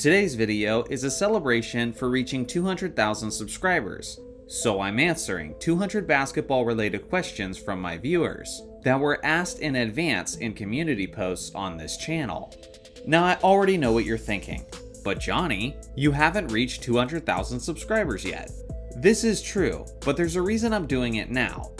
Today's video is a celebration for reaching 200,000 subscribers, so I'm answering 200 basketball-related questions from my viewers that were asked in advance in community posts on this channel. Now I already know what you're thinking, but Johnny, you haven't reached 200,000 subscribers yet. This is true, but there's a reason I'm doing it now.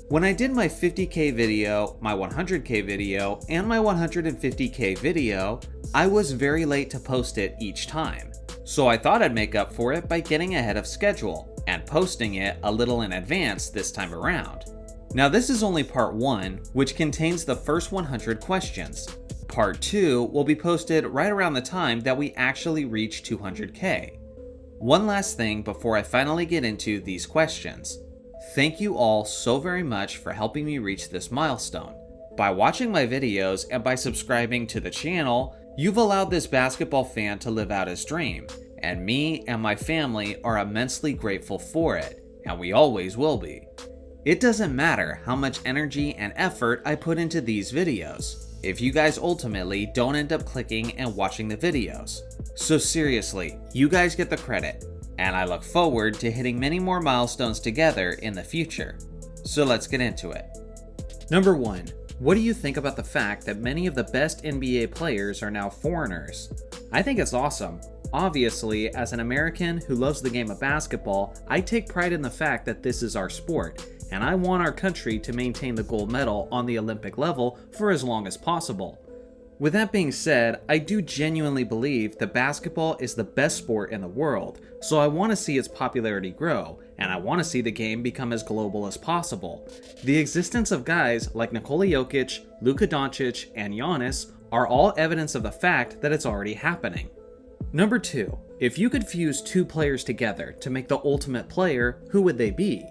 When I did my 50k video, my 100k video, and my 150k video, I was very late to post it each time. So I thought I'd make up for it by getting ahead of schedule and posting it a little in advance this time around. Now this is only part 1, which contains the first 100 questions. Part 2 will be posted right around the time that we actually reach 200k. One last thing before I finally get into these questions. Thank you all so very much for helping me reach this milestone. By watching my videos and by subscribing to the channel, you've allowed this basketball fan to live out his dream, and me and my family are immensely grateful for it, and we always will be. It doesn't matter how much energy and effort I put into these videos, if you guys ultimately don't end up clicking and watching the videos. So seriously, you guys get the credit, and I look forward to hitting many more milestones together in the future. So let's get into it. Number 1. What do you think about the fact that many of the best NBA players are now foreigners? I think it's awesome. Obviously, as an American who loves the game of basketball, I take pride in the fact that this is our sport, and I want our country to maintain the gold medal on the Olympic level for as long as possible. With that being said, I do genuinely believe that basketball is the best sport in the world, so I want to see its popularity grow, and I want to see the game become as global as possible. The existence of guys like Nikola Jokic, Luka Doncic, and Giannis are all evidence of the fact that it's already happening. Number 2. If you could fuse two players together to make the ultimate player, who would they be?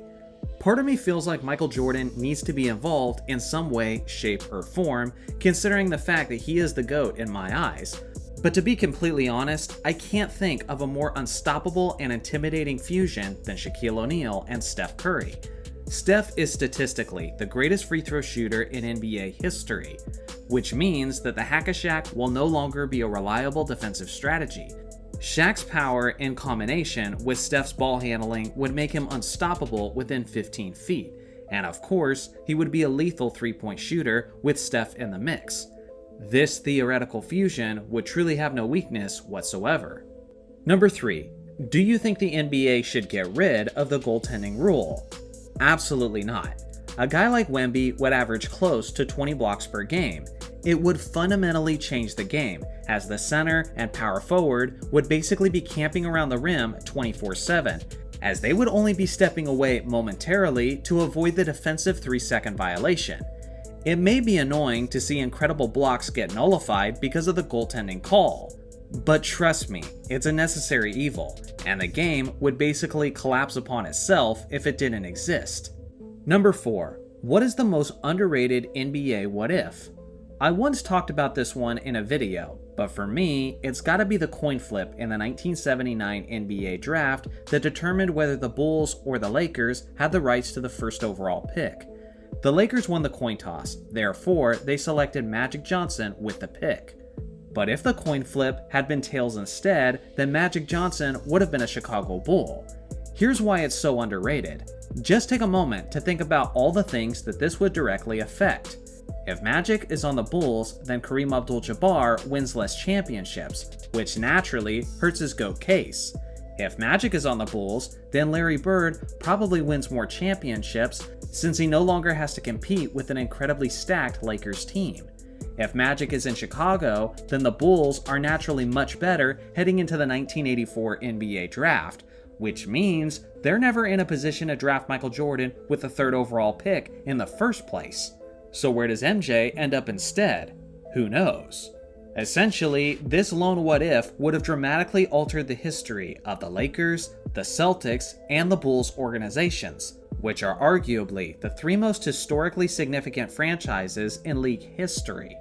Part of me feels like Michael Jordan needs to be involved in some way, shape, or form, considering the fact that he is the GOAT in my eyes. But to be completely honest, I can't think of a more unstoppable and intimidating fusion than Shaquille O'Neal and Steph Curry. Steph is statistically the greatest free throw shooter in NBA history, which means that the hack-a-Shaq will no longer be a reliable defensive strategy. Shaq's power in combination with Steph's ball handling would make him unstoppable within 15 feet, and of course, he would be a lethal three-point shooter with Steph in the mix. This theoretical fusion would truly have no weakness whatsoever. Number 3. Do you think the NBA should get rid of the goaltending rule? Absolutely not. A guy like Wemby would average close to 20 blocks per game. It would fundamentally change the game, as the center and power forward would basically be camping around the rim 24/7, as they would only be stepping away momentarily to avoid the defensive 3-second violation. It may be annoying to see incredible blocks get nullified because of the goaltending call, but trust me, it's a necessary evil, and the game would basically collapse upon itself if it didn't exist. Number 4. What is the most underrated NBA what-if? I once talked about this one in a video, but for me, it's gotta be the coin flip in the 1979 NBA draft that determined whether the Bulls or the Lakers had the rights to the first overall pick. The Lakers won the coin toss, therefore they selected Magic Johnson with the pick. But if the coin flip had been tails instead, then Magic Johnson would have been a Chicago Bull. Here's why it's so underrated. Just take a moment to think about all the things that this would directly affect. If Magic is on the Bulls, then Kareem Abdul-Jabbar wins less championships, which naturally hurts his GOAT case. If Magic is on the Bulls, then Larry Bird probably wins more championships since he no longer has to compete with an incredibly stacked Lakers team. If Magic is in Chicago, then the Bulls are naturally much better heading into the 1984 NBA draft, which means they're never in a position to draft Michael Jordan with the 3rd overall pick in the first place. So where does MJ end up instead? Who knows? Essentially, this lone what-if would have dramatically altered the history of the Lakers, the Celtics, and the Bulls organizations, which are arguably the 3 most historically significant franchises in league history.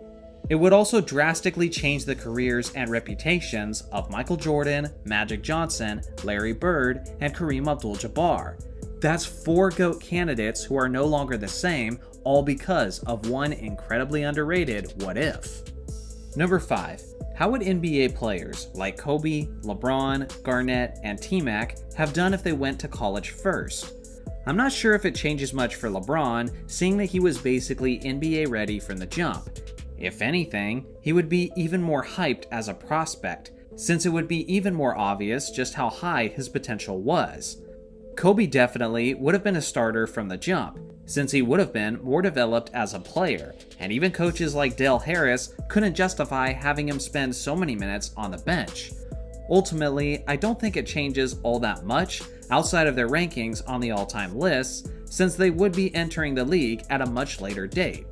It would also drastically change the careers and reputations of Michael Jordan, Magic Johnson, Larry Bird, and Kareem Abdul-Jabbar. That's 4 GOAT candidates who are no longer the same, all because of one incredibly underrated what-if. Number 5. How would NBA players like Kobe, LeBron, Garnett, and T-Mac have done if they went to college first? I'm not sure if it changes much for LeBron, seeing that he was basically NBA ready from the jump. If anything, he would be even more hyped as a prospect, since it would be even more obvious just how high his potential was. Kobe definitely would have been a starter from the jump, since he would have been more developed as a player, and even coaches like Dale Harris couldn't justify having him spend so many minutes on the bench. Ultimately, I don't think it changes all that much outside of their rankings on the all-time lists, since they would be entering the league at a much later date.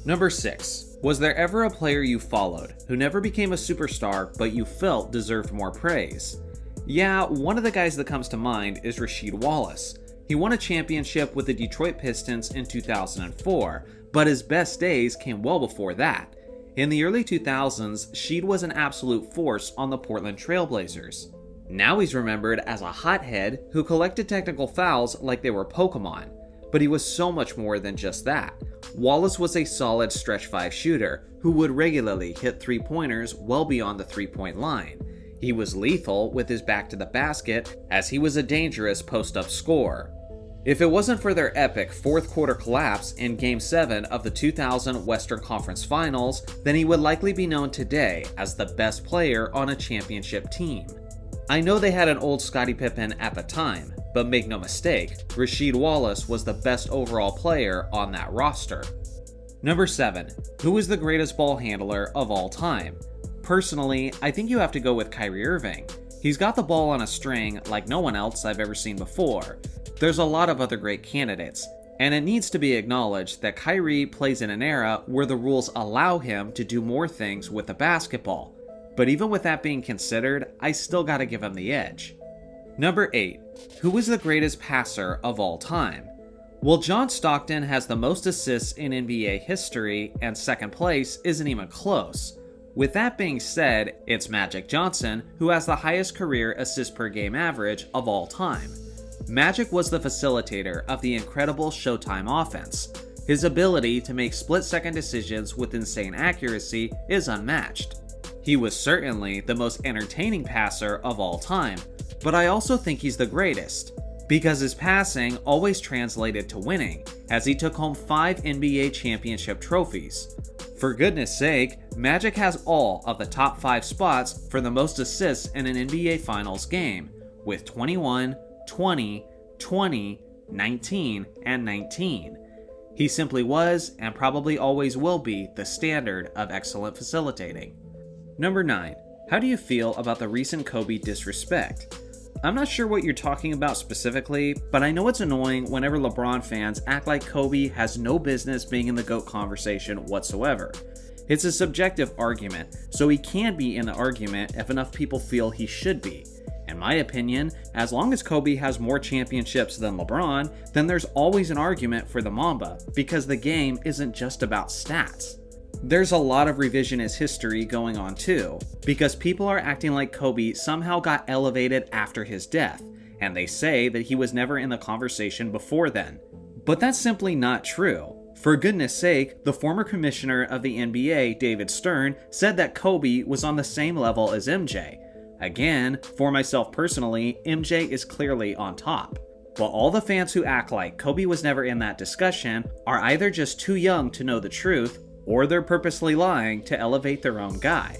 Number 6. Was there ever a player you followed who never became a superstar but you felt deserved more praise? Yeah, one of the guys that comes to mind is Rasheed Wallace. He won a championship with the Detroit Pistons in 2004, but his best days came well before that. In the early 2000s, Sheed was an absolute force on the Portland Trail Blazers. Now he's remembered as a hothead who collected technical fouls like they were Pokemon, but he was so much more than just that. Wallace was a solid stretch 5 shooter who would regularly hit 3-pointers well beyond the 3-point line. He was lethal with his back to the basket, as he was a dangerous post-up scorer. If it wasn't for their epic fourth quarter collapse in Game 7 of the 2000 Western Conference Finals, then he would likely be known today as the best player on a championship team. I know they had an old Scottie Pippen at the time, but make no mistake, Rasheed Wallace was the best overall player on that roster. Number 7. Who is the greatest ball handler of all time? Personally, I think you have to go with Kyrie Irving. He's got the ball on a string like no one else I've ever seen before. There's a lot of other great candidates, and it needs to be acknowledged that Kyrie plays in an era where the rules allow him to do more things with the basketball. But even with that being considered, I still gotta give him the edge. Number 8. Who is the greatest passer of all time? Well, John Stockton has the most assists in NBA history, and second place isn't even close. With that being said, it's Magic Johnson who has the highest career assist per game average of all time. Magic was the facilitator of the incredible Showtime offense. His ability to make split-second decisions with insane accuracy is unmatched. He was certainly the most entertaining passer of all time, but I also think he's the greatest, because his passing always translated to winning, as he took home 5 NBA championship trophies. For goodness sake, Magic has all of the top 5 spots for the most assists in an NBA Finals game, with 21, 20, 20, 19, and 19. He simply was, and probably always will be, the standard of excellent facilitating. Number 9. How do you feel about the recent Kobe disrespect? I'm not sure what you're talking about specifically, but I know it's annoying whenever LeBron fans act like Kobe has no business being in the GOAT conversation whatsoever. It's a subjective argument, so he can be in the argument if enough people feel he should be. In my opinion, as long as Kobe has more championships than LeBron, then there's always an argument for the Mamba, because the game isn't just about stats. There's a lot of revisionist history going on too, because people are acting like Kobe somehow got elevated after his death, and they say that he was never in the conversation before then. But that's simply not true. For goodness sake, the former commissioner of the NBA, David Stern, said that Kobe was on the same level as MJ. Again, for myself personally, MJ is clearly on top. But all the fans who act like Kobe was never in that discussion are either just too young to know the truth, or they're purposely lying to elevate their own guy.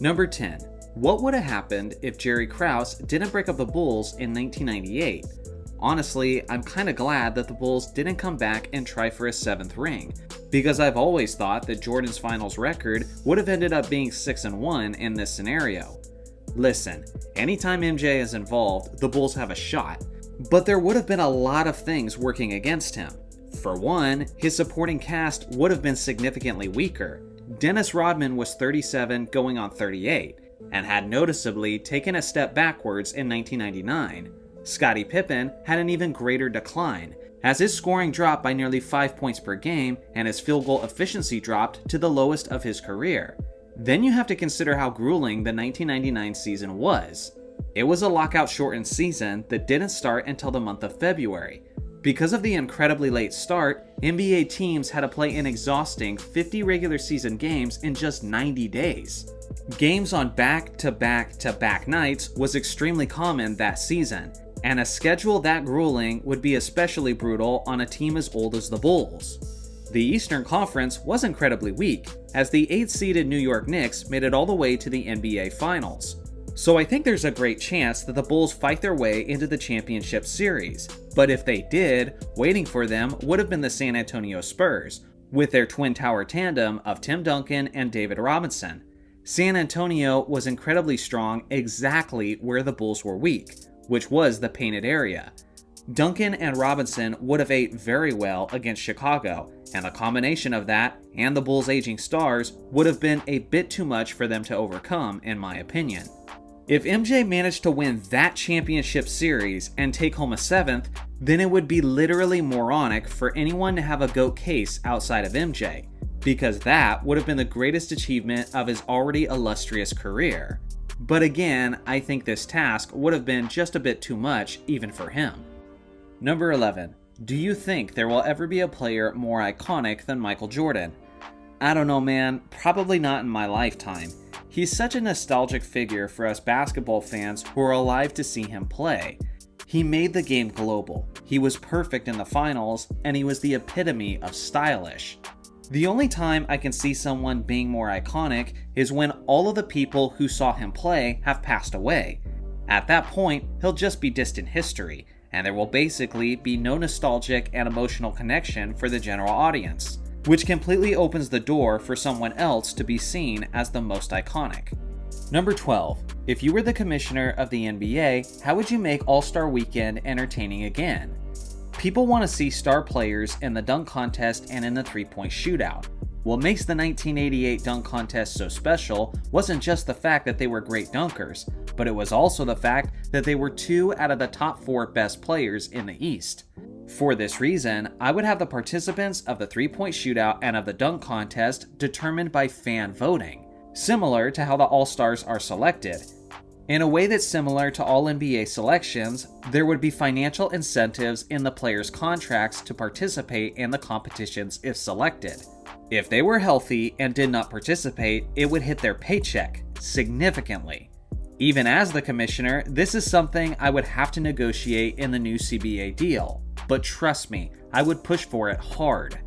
Number 10. What would have happened if Jerry Krause didn't break up the Bulls in 1998? Honestly, I'm kinda glad that the Bulls didn't come back and try for a 7th ring, because I've always thought that Jordan's finals record would have ended up being 6-1 in this scenario. Listen, anytime MJ is involved, the Bulls have a shot, but there would have been a lot of things working against him. For one, his supporting cast would have been significantly weaker. Dennis Rodman was 37 going on 38, and had noticeably taken a step backwards in 1999. Scottie Pippen had an even greater decline, as his scoring dropped by nearly 5 points per game and his field goal efficiency dropped to the lowest of his career. Then you have to consider how grueling the 1999 season was. It was a lockout-shortened season that didn't start until the month of February. Because of the incredibly late start, NBA teams had to play an exhausting 50 regular season games in just 90 days. Games on back-to-back-to-back nights was extremely common that season, and a schedule that grueling would be especially brutal on a team as old as the Bulls. The Eastern Conference was incredibly weak, as the 8th-seeded New York Knicks made it all the way to the NBA Finals. So I think there's a great chance that the Bulls fight their way into the championship series, but if they did, waiting for them would have been the San Antonio Spurs, with their twin tower tandem of Tim Duncan and David Robinson. San Antonio was incredibly strong exactly where the Bulls were weak, which was the painted area. Duncan and Robinson would have ate very well against Chicago, and the combination of that and the Bulls' aging stars would have been a bit too much for them to overcome, in my opinion. If MJ managed to win that championship series and take home a 7th, then it would be literally moronic for anyone to have a GOAT case outside of MJ, because that would have been the greatest achievement of his already illustrious career. But again, I think this task would have been just a bit too much even for him. Number 11. Do you think there will ever be a player more iconic than Michael Jordan? I don't know, man. Probably not in my lifetime. He's such a nostalgic figure for us basketball fans who are alive to see him play. He made the game global, he was perfect in the finals, and he was the epitome of stylish. The only time I can see someone being more iconic is when all of the people who saw him play have passed away. At that point, he'll just be distant history, and there will basically be no nostalgic and emotional connection for the general audience, which completely opens the door for someone else to be seen as the most iconic. Number 12. If you were the commissioner of the NBA, how would you make All-Star Weekend entertaining again? People want to see star players in the dunk contest and in the three-point shootout. What makes the 1988 dunk contest so special wasn't just the fact that they were great dunkers, but it was also the fact that they were 2 out of the top 4 best players in the East. For this reason, I would have the participants of the three-point shootout and of the dunk contest determined by fan voting, similar to how the All-Stars are selected. In a way that's similar to all NBA selections, there would be financial incentives in the players' contracts to participate in the competitions if selected. If they were healthy and did not participate, it would hit their paycheck significantly. Even as the commissioner, this is something I would have to negotiate in the new CBA deal, but trust me, I would push for it hard.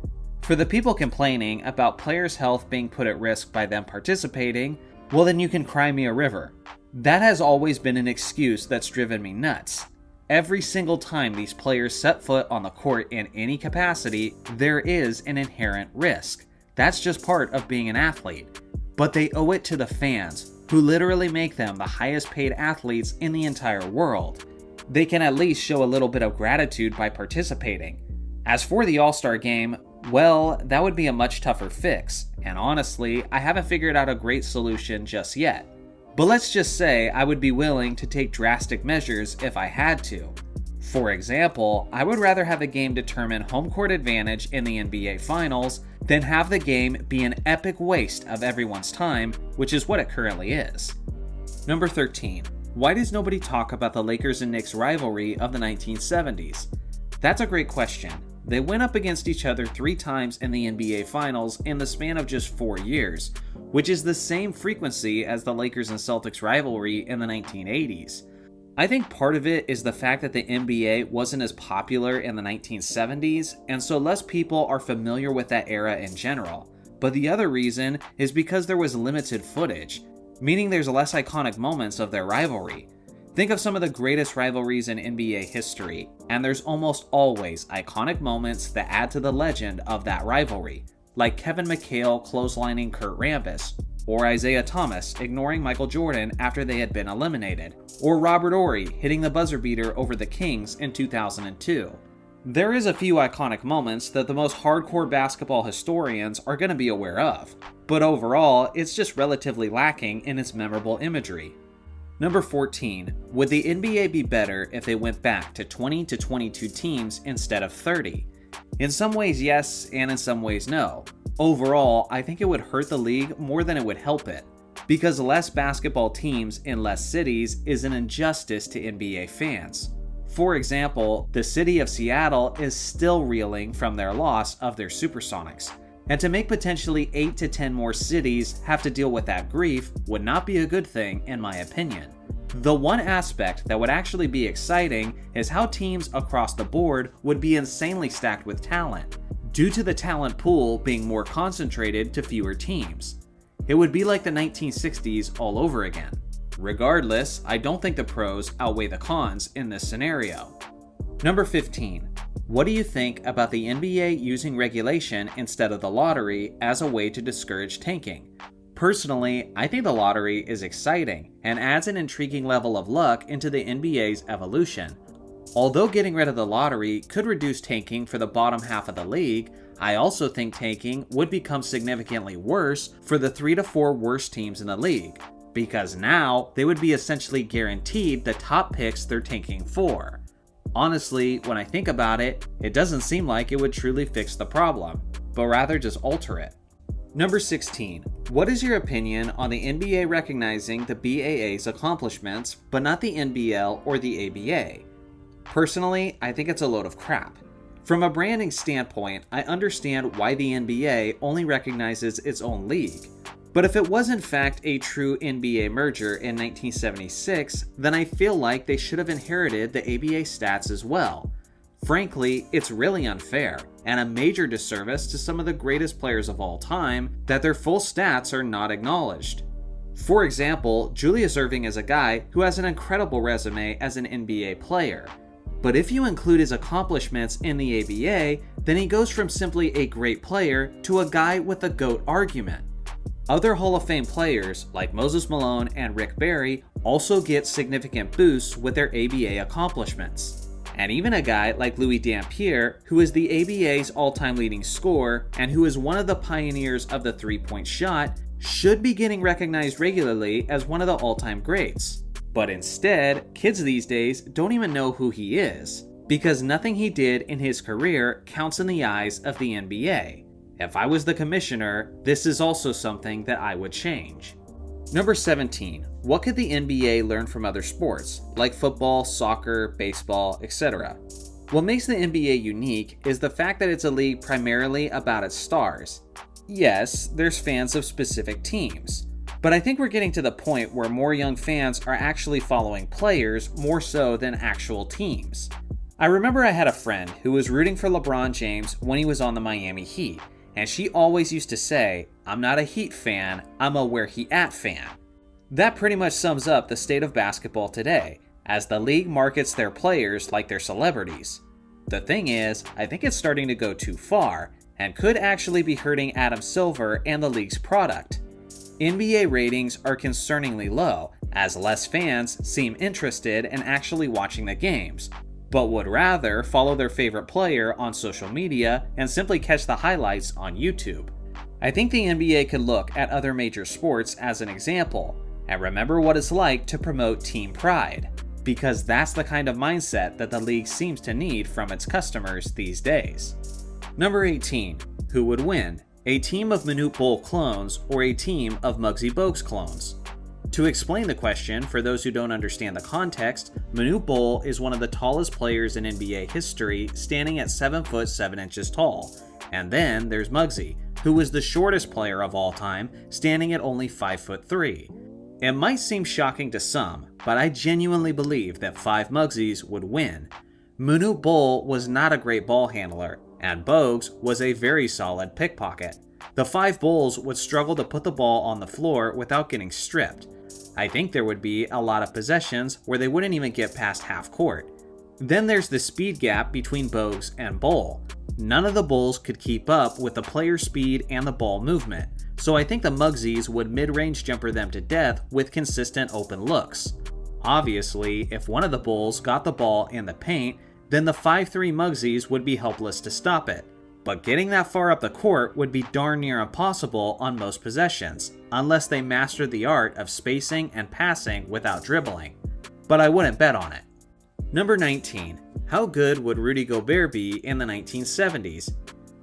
For the people complaining about players' health being put at risk by them participating, well then you can cry me a river. That has always been an excuse that's driven me nuts. Every single time these players set foot on the court in any capacity, there is an inherent risk. That's just part of being an athlete. But they owe it to the fans, who literally make them the highest paid athletes in the entire world. They can at least show a little bit of gratitude by participating. As for the All-Star game, well, that would be a much tougher fix, and honestly, I haven't figured out a great solution just yet. But let's just say I would be willing to take drastic measures if I had to. For example, I would rather have the game determine home court advantage in the NBA Finals than have the game be an epic waste of everyone's time, which is what it currently is. Number 13. Why does nobody talk about the Lakers and Knicks rivalry of the 1970s? That's a great question. They went up against each other 3 times in the NBA Finals in the span of just 4 years, which is the same frequency as the Lakers and Celtics rivalry in the 1980s. I think part of it is the fact that the NBA wasn't as popular in the 1970s, and so less people are familiar with that era in general. But the other reason is because there was limited footage, meaning there's less iconic moments of their rivalry. Think of some of the greatest rivalries in NBA history, and there's almost always iconic moments that add to the legend of that rivalry, like Kevin McHale clotheslining Kurt Rambis, or Isaiah Thomas ignoring Michael Jordan after they had been eliminated, or Robert Horry hitting the buzzer beater over the Kings in 2002. There is a few iconic moments that the most hardcore basketball historians are going to be aware of, but overall, it's just relatively lacking in its memorable imagery. Number 14. Would the NBA be better if they went back to 20 to 22 teams instead of 30? In some ways yes, and in some ways no. Overall, I think it would hurt the league more than it would help it, because less basketball teams in less cities is an injustice to NBA fans. For example, the city of Seattle is still reeling from their loss of their Supersonics, And to make potentially 8 to 10 more cities have to deal with that grief would not be a good thing in my opinion. The one aspect that would actually be exciting is how teams across the board would be insanely stacked with talent, due to the talent pool being more concentrated to fewer teams. It would be like the 1960s all over again. Regardless, I don't think the pros outweigh the cons in this scenario. Number 15. What do you think about the NBA using regulation instead of the lottery as a way to discourage tanking? Personally, I think the lottery is exciting and adds an intriguing level of luck into the NBA's evolution. Although getting rid of the lottery could reduce tanking for the bottom half of the league, I also think tanking would become significantly worse for the 3 to 4 worst teams in the league, because now they would be essentially guaranteed the top picks they're tanking for. Honestly, when I think about it, it doesn't seem like it would truly fix the problem, but rather just alter it. Number 16. What is your opinion on the NBA recognizing the BAA's accomplishments, but not the NBL or the ABA? Personally, I think it's a load of crap. From a branding standpoint, I understand why the NBA only recognizes its own league. But if it was in fact a true NBA merger in 1976, then I feel like they should have inherited the ABA stats as well. Frankly, it's really unfair, and a major disservice to some of the greatest players of all time that their full stats are not acknowledged. For example, Julius Erving is a guy who has an incredible resume as an NBA player. But if you include his accomplishments in the ABA, then he goes from simply a great player to a guy with a GOAT argument. Other Hall of Fame players like Moses Malone and Rick Barry also get significant boosts with their ABA accomplishments. And even a guy like Louis Dampier, who is the ABA's all-time leading scorer and who is one of the pioneers of the three-point shot, should be getting recognized regularly as one of the all-time greats. But instead, kids these days don't even know who he is, because nothing he did in his career counts in the eyes of the NBA. If I was the commissioner, this is also something that I would change. Number 17. What could the NBA learn from other sports, like football, soccer, baseball, etc.? What makes the NBA unique is the fact that it's a league primarily about its stars. Yes, there's fans of specific teams, but I think we're getting to the point where more young fans are actually following players more so than actual teams. I remember I had a friend who was rooting for LeBron James when he was on the Miami Heat, and she always used to say, "I'm not a Heat fan, I'm a where he at fan." That pretty much sums up the state of basketball today, as the league markets their players like they're celebrities. The thing is, I think it's starting to go too far, and could actually be hurting Adam Silver and the league's product. NBA ratings are concerningly low, as less fans seem interested in actually watching the games, but would rather follow their favorite player on social media and simply catch the highlights on YouTube. I think the NBA could look at other major sports as an example, and remember what it's like to promote team pride, because that's the kind of mindset that the league seems to need from its customers these days. Number 18. Who would win? A team of Manute Bol clones or a team of Muggsy Bogues clones? To explain the question, for those who don't understand the context, Manute Bol is one of the tallest players in NBA history, standing at 7 foot 7 inches tall. And then there's Muggsy, who is the shortest player of all time, standing at only 5 foot 3. It might seem shocking to some, but I genuinely believe that 5 Muggsies would win. Manute Bol was not a great ball handler, and Bogues was a very solid pickpocket. The 5 Bulls would struggle to put the ball on the floor without getting stripped. I think there would be a lot of possessions where they wouldn't even get past half court. Then there's the speed gap between Bogues and Bol. None of the Bulls could keep up with the player speed and the ball movement, so I think the Muggsies would mid-range jumper them to death with consistent open looks. Obviously, if one of the Bulls got the ball in the paint, then the 5'3" Muggsies would be helpless to stop it. But getting that far up the court would be darn near impossible on most possessions, unless they mastered the art of spacing and passing without dribbling. But I wouldn't bet on it. Number 19. How good would Rudy Gobert be in the 1970s?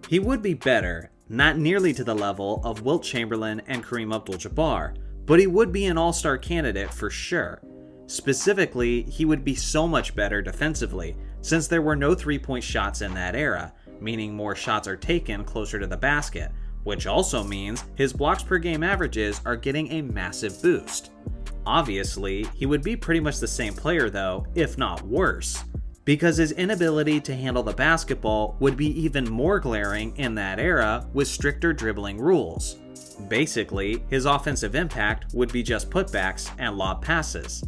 He would be better, not nearly to the level of Wilt Chamberlain and Kareem Abdul-Jabbar, but he would be an all-star candidate for sure. Specifically, he would be so much better defensively, since there were no three-point shots in that era, meaning more shots are taken closer to the basket, which also means his blocks per game averages are getting a massive boost. Obviously, he would be pretty much the same player though, if not worse, because his inability to handle the basketball would be even more glaring in that era with stricter dribbling rules. Basically, his offensive impact would be just putbacks and lob passes.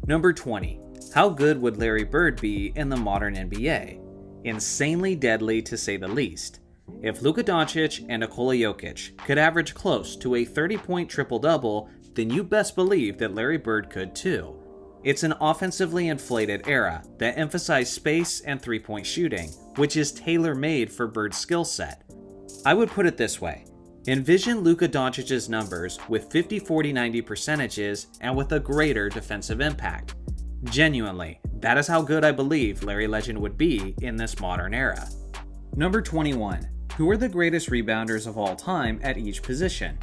Number 20. How good would Larry Bird be in the modern NBA? Insanely deadly to say the least. If Luka Doncic and Nikola Jokic could average close to a 30-point triple-double, then you best believe that Larry Bird could too. It's an offensively inflated era that emphasized space and three-point shooting, which is tailor-made for Bird's skill set. I would put it this way. Envision Luka Doncic's numbers with 50-40-90 percentages and with a greater defensive impact. Genuinely, that is how good I believe Larry Legend would be in this modern era. Number 21. Who are the greatest rebounders of all time at each position?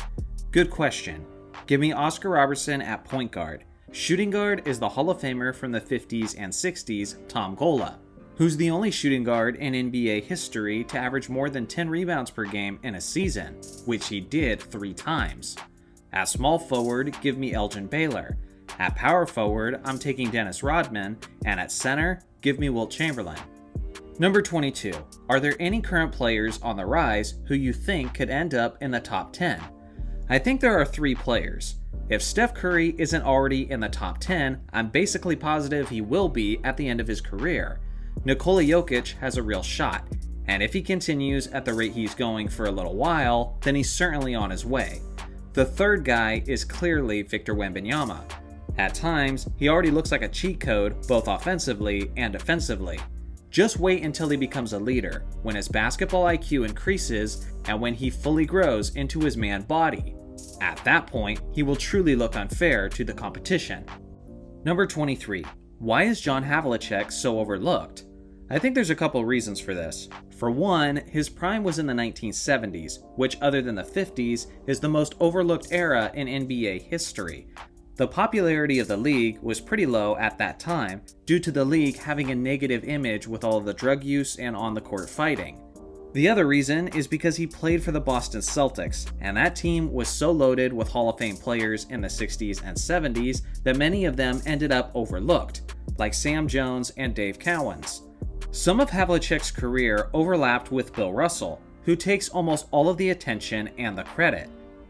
Good question. Give me Oscar Robertson at point guard. Shooting guard is the Hall of Famer from the 50s and 60s, Tom Gola, who's the only shooting guard in NBA history to average more than 10 rebounds per game in a season, which he did 3 times. At small forward, give me Elgin Baylor. At power forward, I'm taking Dennis Rodman, and at center, give me Wilt Chamberlain. Number 22. Are there any current players on the rise who you think could end up in the top 10? I think there are 3 players. If Steph Curry isn't already in the top 10, I'm basically positive he will be at the end of his career. Nikola Jokic has a real shot, and if he continues at the rate he's going for a little while, then he's certainly on his way. The third guy is clearly Victor Wembanyama. At times, he already looks like a cheat code both offensively and defensively. Just wait until he becomes a leader, when his basketball IQ increases and when he fully grows into his man body. At that point, he will truly look unfair to the competition. Number 23. Why is John Havlicek so overlooked? I think there's a couple reasons for this. For one, his prime was in the 1970s, which other than the 50s, is the most overlooked era in NBA history. The popularity of the league was pretty low at that time due to the league having a negative image with all of the drug use and on-the-court fighting. The other reason is because he played for the Boston Celtics, and that team was so loaded with Hall of Fame players in the 60s and 70s that many of them ended up overlooked, like Sam Jones and Dave Cowens. Some of Havlicek's career overlapped with Bill Russell, who takes almost all of the attention and the credit.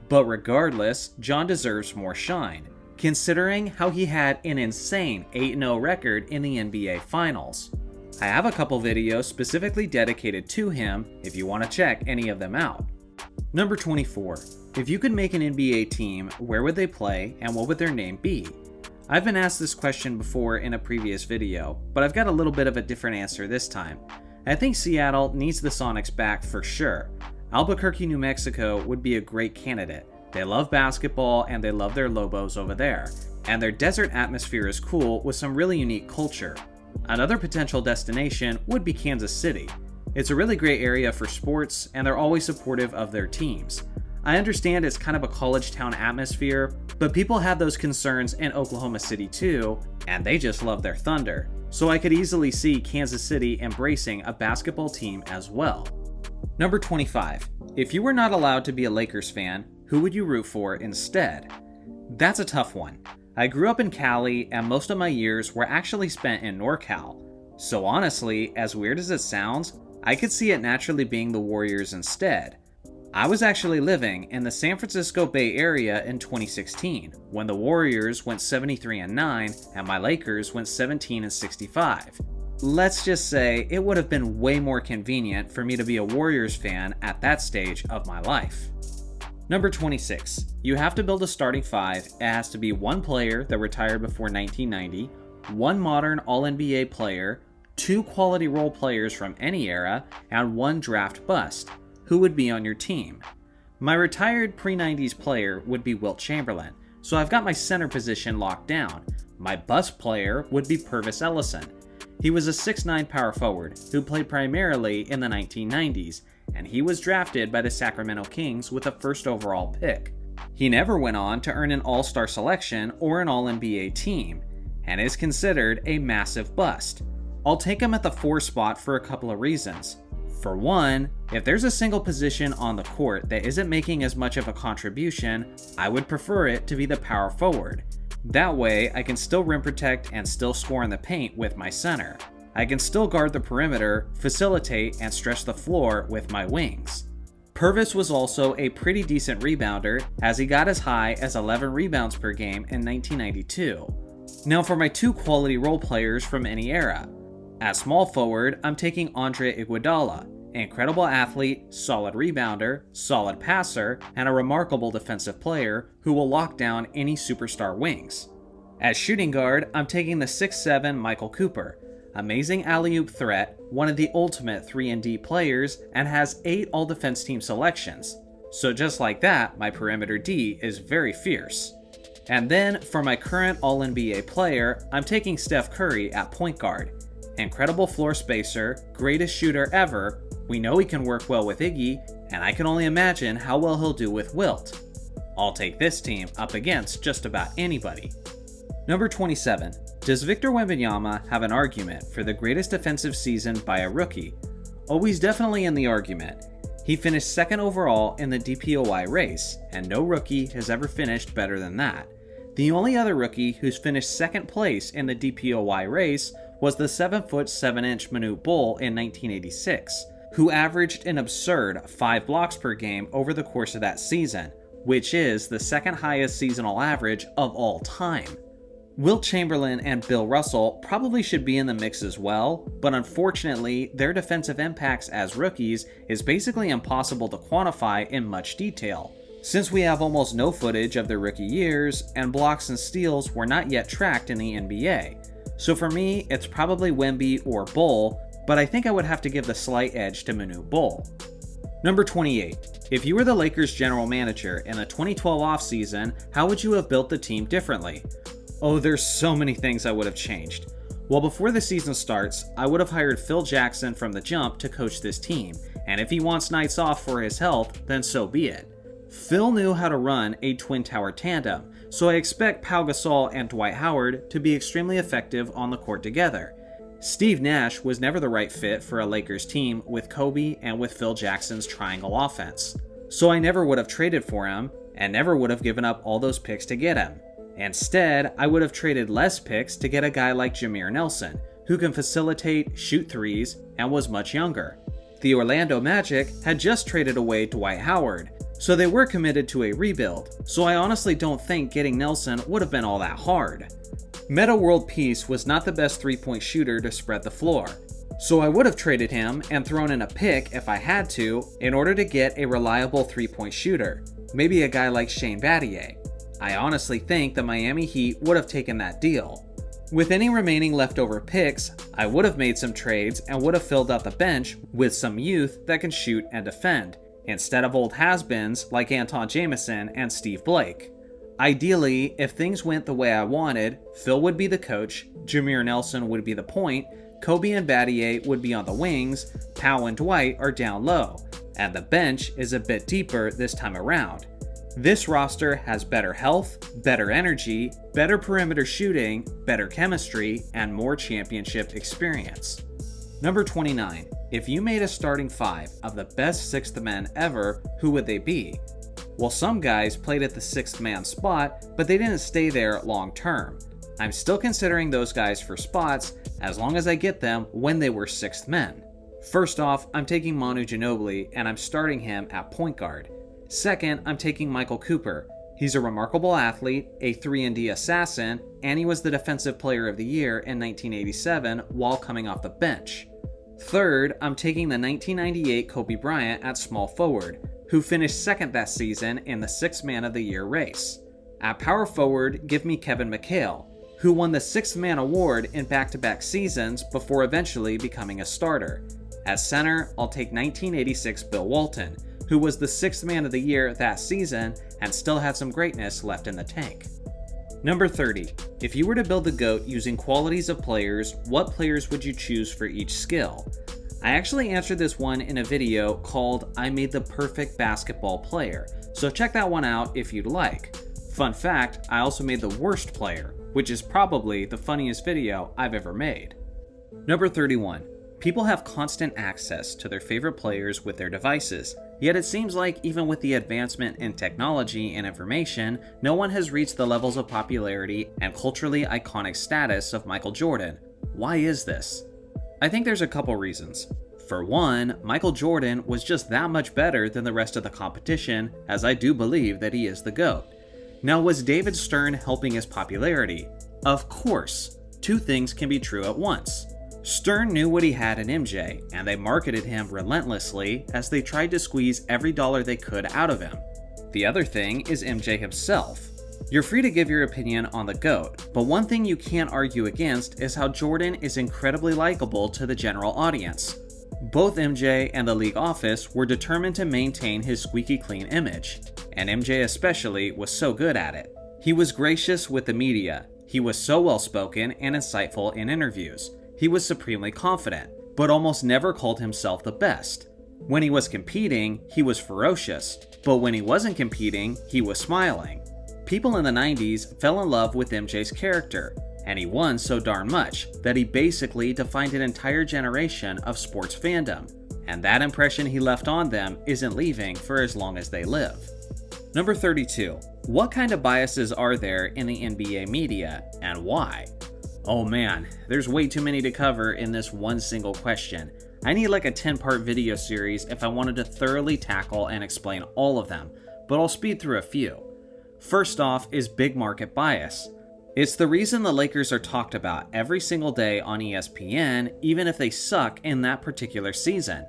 But regardless, John deserves more shine, considering how he had an insane 8-0 record in the NBA Finals. I have a couple videos specifically dedicated to him if you want to check any of them out. Number 24. If you could make an NBA team, where would they play and what would their name be? I've been asked this question before in a previous video, but I've got a little bit of a different answer this time. I think Seattle needs the Sonics back for sure. Albuquerque, New Mexico would be a great candidate. They love basketball and they love their Lobos over there, and their desert atmosphere is cool with some really unique culture. Another potential destination would be Kansas City. It's a really great area for sports and they're always supportive of their teams. I understand it's kind of a college town atmosphere, but people have those concerns in Oklahoma City too, and they just love their Thunder. So I could easily see Kansas City embracing a basketball team as well. Number 25. If you were not allowed to be a Lakers fan, who would you root for instead? That's a tough one. I grew up in Cali and most of my years were actually spent in NorCal. So honestly, as weird as it sounds, I could see it naturally being the Warriors instead. I was actually living in the San Francisco Bay Area in 2016 when the Warriors went 73-9 and my Lakers went 17-65. Let's just say it would have been way more convenient for me to be a Warriors fan at that stage of my life. Number 26. You have to build a starting 5. It has to be one player that retired before 1990, one modern All-NBA player, 2 quality role players from any era, and 1 draft bust. Who would be on your team? My retired pre-90s player would be Wilt Chamberlain, so I've got my center position locked down. My bust player would be Purvis Ellison. He was a 6'9" power forward who played primarily in the 1990s, and he was drafted by the Sacramento Kings with a first overall pick. He never went on to earn an All-Star selection or an All-NBA team, and is considered a massive bust. I'll take him at the 4 spot for a couple of reasons. For one, if there's a single position on the court that isn't making as much of a contribution, I would prefer it to be the power forward. That way, I can still rim protect and still score in the paint with my center. I can still guard the perimeter, facilitate, and stretch the floor with my wings. Purvis was also a pretty decent rebounder, as he got as high as 11 rebounds per game in 1992. Now for my two quality role players from any era. At small forward, I'm taking Andre Iguodala, an incredible athlete, solid rebounder, solid passer, and a remarkable defensive player who will lock down any superstar wings. At shooting guard, I'm taking the 6'7" Michael Cooper, amazing alley-oop threat, one of the ultimate 3-and-D players, and has 8 all-defense team selections. So just like that, my perimeter D is very fierce. And then, for my current All-NBA player, I'm taking Steph Curry at point guard. Incredible floor spacer, greatest shooter ever, we know he can work well with Iggy, and I can only imagine how well he'll do with Wilt. I'll take this team up against just about anybody. Number 27. Does Victor Wembanyama have an argument for the greatest defensive season by a rookie? Oh, he's definitely in the argument. He finished second overall in the DPOY race, and no rookie has ever finished better than that. The only other rookie who's finished second place in the DPOY race was the 7'7" Manute Bol in 1986, who averaged an absurd 5 blocks per game over the course of that season, which is the second highest seasonal average of all time. Wilt Chamberlain and Bill Russell probably should be in the mix as well, but unfortunately, their defensive impacts as rookies is basically impossible to quantify in much detail, since we have almost no footage of their rookie years, and blocks and steals were not yet tracked in the NBA. So for me, it's probably Wemby or Bol, but I think I would have to give the slight edge to Manute Bol. Number 28. If you were the Lakers general manager in the 2012 offseason, how would you have built the team differently? Oh, there's so many things I would have changed. Well, before the season starts, I would have hired Phil Jackson from the jump to coach this team, and if he wants nights off for his health, then so be it. Phil knew how to run a twin tower tandem, so I expect Pau Gasol and Dwight Howard to be extremely effective on the court together. Steve Nash was never the right fit for a Lakers team with Kobe and with Phil Jackson's triangle offense. So I never would have traded for him, and never would have given up all those picks to get him. Instead, I would have traded less picks to get a guy like Jameer Nelson, who can facilitate, shoot threes, and was much younger. The Orlando Magic had just traded away Dwight Howard, so they were committed to a rebuild, so I honestly don't think getting Nelson would have been all that hard. Metta World Peace was not the best three-point shooter to spread the floor, so I would have traded him and thrown in a pick if I had to in order to get a reliable three-point shooter, maybe a guy like Shane Battier. I honestly think the Miami Heat would have taken that deal. With any remaining leftover picks, I would have made some trades and would have filled out the bench with some youth that can shoot and defend, instead of old has-beens like Anton Jamison and Steve Blake. Ideally, if things went the way I wanted, Phil would be the coach, Jameer Nelson would be the point, Kobe and Battier would be on the wings, Pau and Dwight are down low, and the bench is a bit deeper this time around. This roster has better health, better energy, better perimeter shooting, better chemistry, and more championship experience. Number 29. If you made a starting 5 of the best sixth men ever, who would they be? Well, some guys played at the sixth man spot, but they didn't stay there long term. I'm still considering those guys for spots as long as I get them when they were sixth men. First off, I'm taking Manu Ginobili and I'm starting him at point guard. Second, I'm taking Michael Cooper. He's a remarkable athlete, a 3-and-D assassin, and he was the Defensive Player of the Year in 1987 while coming off the bench. Third, I'm taking the 1998 Kobe Bryant at small forward, who finished second that season in the Sixth Man of the Year race. At power forward, give me Kevin McHale, who won the Sixth Man award in back-to-back seasons before eventually becoming a starter. At center, I'll take 1986 Bill Walton, who was the Sixth Man of the Year that season and still had some greatness left in the tank. Number 30. If you were to build the GOAT using qualities of players, what players would you choose for each skill? I actually answered this one in a video called I Made the Perfect Basketball Player, so check that one out if you'd like. Fun fact, I also made the worst player, which is probably the funniest video I've ever made. Number 31. People have constant access to their favorite players with their devices, yet it seems like even with the advancement in technology and information, no one has reached the levels of popularity and culturally iconic status of Michael Jordan. Why is this? I think there's a couple reasons. For one, Michael Jordan was just that much better than the rest of the competition, as I do believe that he is the GOAT. Now, was David Stern helping his popularity? Of course. Two things can be true at once. Stern knew what he had in MJ, and they marketed him relentlessly as they tried to squeeze every dollar they could out of him. The other thing is MJ himself. You're free to give your opinion on the GOAT, but one thing you can't argue against is how Jordan is incredibly likable to the general audience. Both MJ and the league office were determined to maintain his squeaky clean image, and MJ especially was so good at it. He was gracious with the media, he was so well spoken and insightful in interviews. He was supremely confident, but almost never called himself the best. When he was competing, he was ferocious, but when he wasn't competing, he was smiling. People in the 90s fell in love with MJ's character, and he won so darn much that he basically defined an entire generation of sports fandom, and that impression he left on them isn't leaving for as long as they live. Number 32. What kind of biases are there in the NBA media, and why? Oh man, there's way too many to cover in this one single question. I need like a 10-part video series if I wanted to thoroughly tackle and explain all of them, but I'll speed through a few. First off is big market bias. It's the reason the Lakers are talked about every single day on ESPN, even if they suck in that particular season.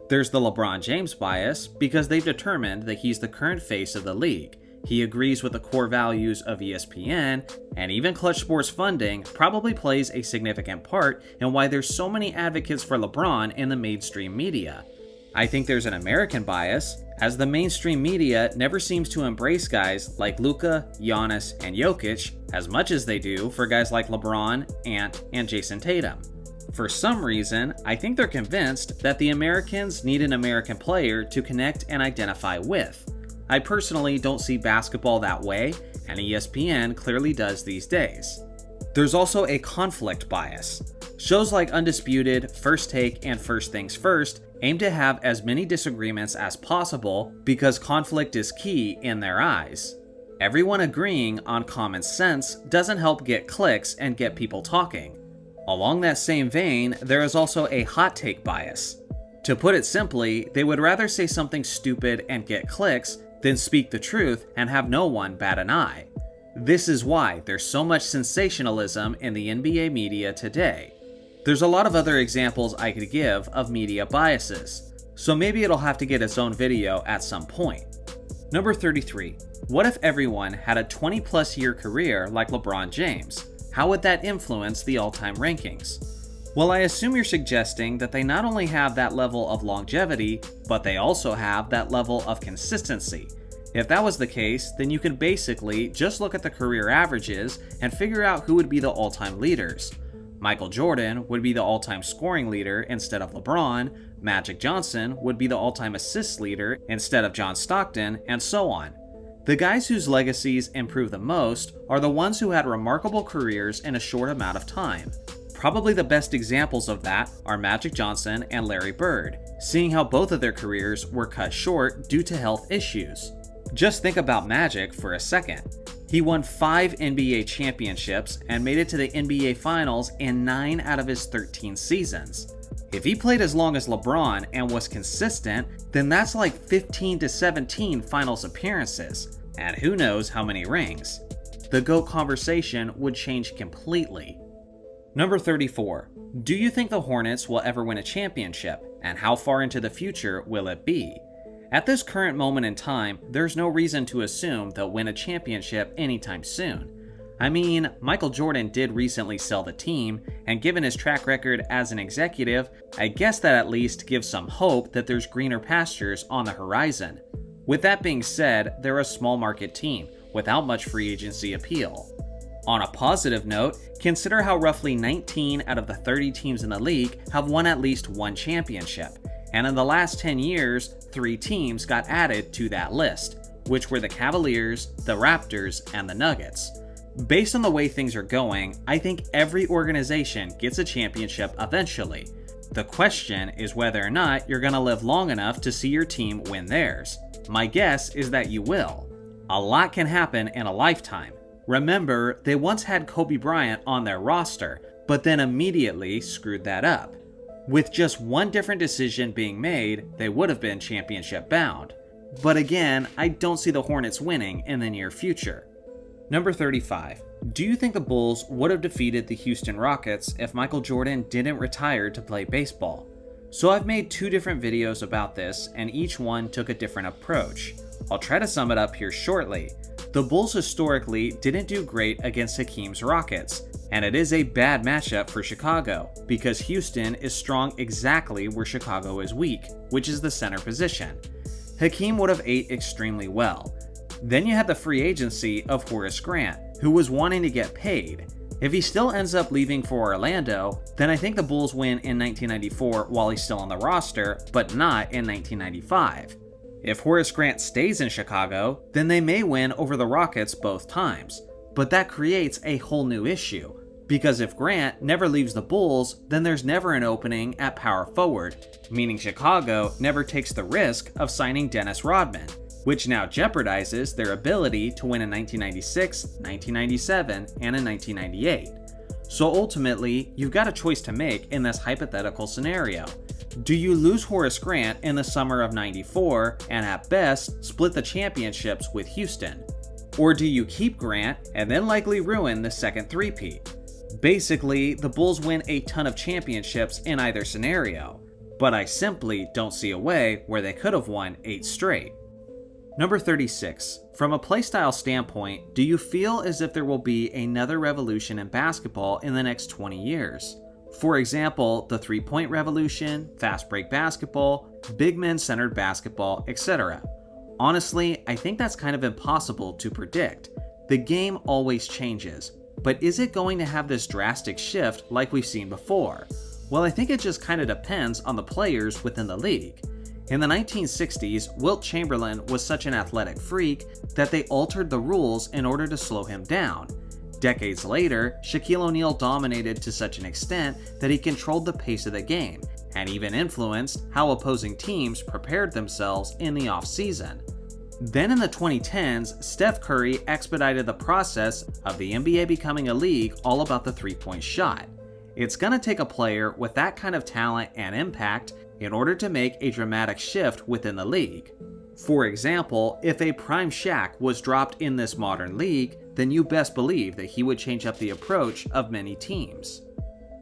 There's the LeBron James bias because they've determined that he's the current face of the league. He agrees with the core values of ESPN, and even Clutch Sports funding probably plays a significant part in why there's so many advocates for LeBron in the mainstream media. I think there's an American bias, as the mainstream media never seems to embrace guys like Luka, Giannis, and Jokic as much as they do for guys like LeBron, Ant, and Jason Tatum. For some reason, I think they're convinced that the Americans need an American player to connect and identify with. I personally don't see basketball that way, and ESPN clearly does these days. There's also a conflict bias. Shows like Undisputed, First Take, and First Things First aim to have as many disagreements as possible because conflict is key in their eyes. Everyone agreeing on common sense doesn't help get clicks and get people talking. Along that same vein, there is also a hot take bias. To put it simply, they would rather say something stupid and get clicks than speak the truth and have no one bat an eye. This is why there's so much sensationalism in the NBA media today. There's a lot of other examples I could give of media biases, so maybe it'll have to get its own video at some point. Number 33. What if everyone had a 20+ year career like LeBron James? How would that influence the all-time rankings? Well, I assume you're suggesting that they not only have that level of longevity, but they also have that level of consistency. If that was the case, then you could basically just look at the career averages and figure out who would be the all-time leaders. Michael Jordan would be the all-time scoring leader instead of LeBron, Magic Johnson would be the all-time assists leader instead of John Stockton, and so on. The guys whose legacies improve the most are the ones who had remarkable careers in a short amount of time. Probably the best examples of that are Magic Johnson and Larry Bird, seeing how both of their careers were cut short due to health issues. Just think about Magic for a second. He won 5 NBA championships and made it to the NBA Finals in 9 out of his 13 seasons. If he played as long as LeBron and was consistent, then that's like 15 to 17 Finals appearances, and who knows how many rings. The GOAT conversation would change completely. Number 34. Do you think the Hornets will ever win a championship, and how far into the future will it be? At this current moment in time, there's no reason to assume they'll win a championship anytime soon. I mean, Michael Jordan did recently sell the team, and given his track record as an executive, I guess that at least gives some hope that there's greener pastures on the horizon. With that being said, they're a small market team, without much free agency appeal. On a positive note, consider how roughly 19 out of the 30 teams in the league have won at least one championship, and in the last 10 years, 3 teams got added to that list, which were the Cavaliers, the Raptors, and the Nuggets. Based on the way things are going, I think every organization gets a championship eventually. The question is whether or not you're going to live long enough to see your team win theirs. My guess is that you will. A lot can happen in a lifetime. Remember, they once had Kobe Bryant on their roster, but then immediately screwed that up. With just one different decision being made, they would have been championship bound. But again, I don't see the Hornets winning in the near future. Number 35. Do you think the Bulls would have defeated the Houston Rockets if Michael Jordan didn't retire to play baseball? So I've made 2 different videos about this, and each one took a different approach. I'll try to sum it up here shortly. The Bulls historically didn't do great against Hakeem's Rockets, and it is a bad matchup for Chicago, because Houston is strong exactly where Chicago is weak, which is the center position. Hakeem would have ate extremely well. Then you had the free agency of Horace Grant, who was wanting to get paid. If he still ends up leaving for Orlando, then I think the Bulls win in 1994 while he's still on the roster, but not in 1995. If Horace Grant stays in Chicago, then they may win over the Rockets both times. But that creates a whole new issue, because if Grant never leaves the Bulls, then there's never an opening at power forward, meaning Chicago never takes the risk of signing Dennis Rodman, which now jeopardizes their ability to win in 1996, 1997, and in 1998. So ultimately, you've got a choice to make in this hypothetical scenario. Do you lose Horace Grant in the summer of '94 and at best split the championships with Houston? Or do you keep Grant and then likely ruin the second three-peat? Basically, the Bulls win a ton of championships in either scenario, but I simply don't see a way where they could have won 8 straight. Number 36. From a playstyle standpoint, do you feel as if there will be another revolution in basketball in the next 20 years? For example, the three-point revolution, fast break basketball, big men-centered basketball, etc. Honestly, I think that's kind of impossible to predict. The game always changes, but is it going to have this drastic shift like we've seen before? Well, I think it just kind of depends on the players within the league. In the 1960s, Wilt Chamberlain was such an athletic freak that they altered the rules in order to slow him down. Decades later, Shaquille O'Neal dominated to such an extent that he controlled the pace of the game, and even influenced how opposing teams prepared themselves in the off-season. Then in the 2010s, Steph Curry expedited the process of the NBA becoming a league all about the three-point shot. It's gonna take a player with that kind of talent and impact in order to make a dramatic shift within the league. For example, if a prime Shaq was dropped in this modern league, then you best believe that he would change up the approach of many teams.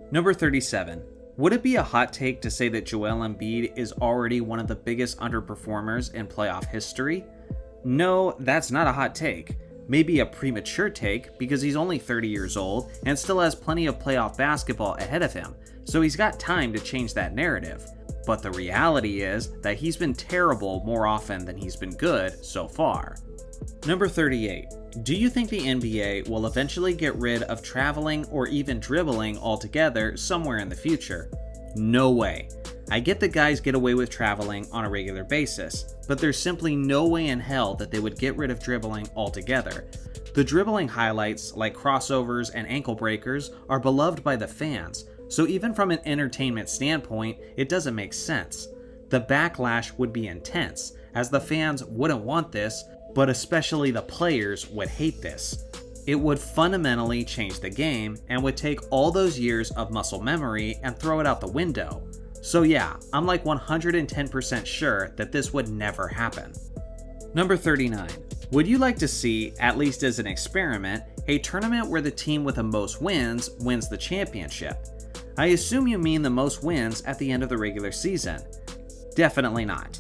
Number 37. Would it be a hot take to say that Joel Embiid is already one of the biggest underperformers in playoff history? No, that's not a hot take. Maybe a premature take because he's only 30 years old and still has plenty of playoff basketball ahead of him, so he's got time to change that narrative. But the reality is that he's been terrible more often than he's been good so far. Number 38. Do you think the NBA will eventually get rid of traveling or even dribbling altogether somewhere in the future? No way. I get that guys get away with traveling on a regular basis, but there's simply no way in hell that they would get rid of dribbling altogether. The dribbling highlights like crossovers and ankle breakers are beloved by the fans, so even from an entertainment standpoint, it doesn't make sense. The backlash would be intense, as the fans wouldn't want this, but especially the players would hate this. It would fundamentally change the game and would take all those years of muscle memory and throw it out the window. So yeah, I'm like 110% sure that this would never happen. Number 39. Would you like to see, at least as an experiment, a tournament where the team with the most wins wins the championship? I assume you mean the most wins at the end of the regular season. Definitely not.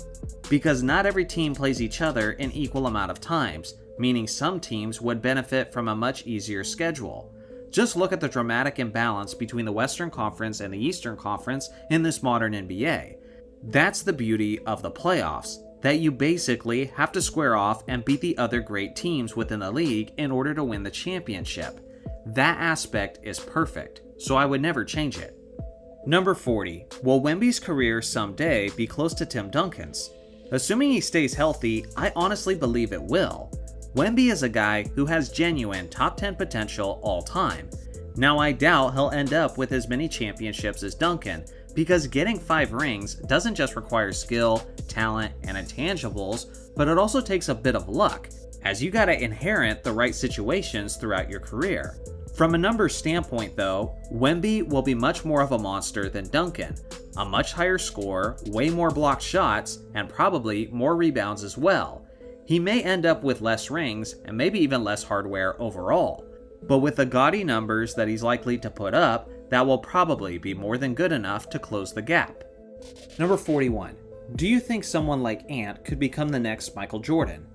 Because not every team plays each other an equal amount of times, meaning some teams would benefit from a much easier schedule. Just look at the dramatic imbalance between the Western Conference and the Eastern Conference in this modern NBA. That's the beauty of the playoffs, that you basically have to square off and beat the other great teams within the league in order to win the championship. That aspect is perfect, so I would never change it. Number 40. Will Wemby's career someday be close to Tim Duncan's? Assuming he stays healthy, I honestly believe it will. Wemby is a guy who has genuine top 10 potential all time. Now I doubt he'll end up with as many championships as Duncan, because getting 5 rings doesn't just require skill, talent, and intangibles, but it also takes a bit of luck, as you gotta inherit the right situations throughout your career. From a numbers standpoint though, Wemby will be much more of a monster than Duncan. A much higher score, way more blocked shots, and probably more rebounds as well. He may end up with less rings, and maybe even less hardware overall. But with the gaudy numbers that he's likely to put up, that will probably be more than good enough to close the gap. Number 41. Do you think someone like Ant could become the next Michael Jordan?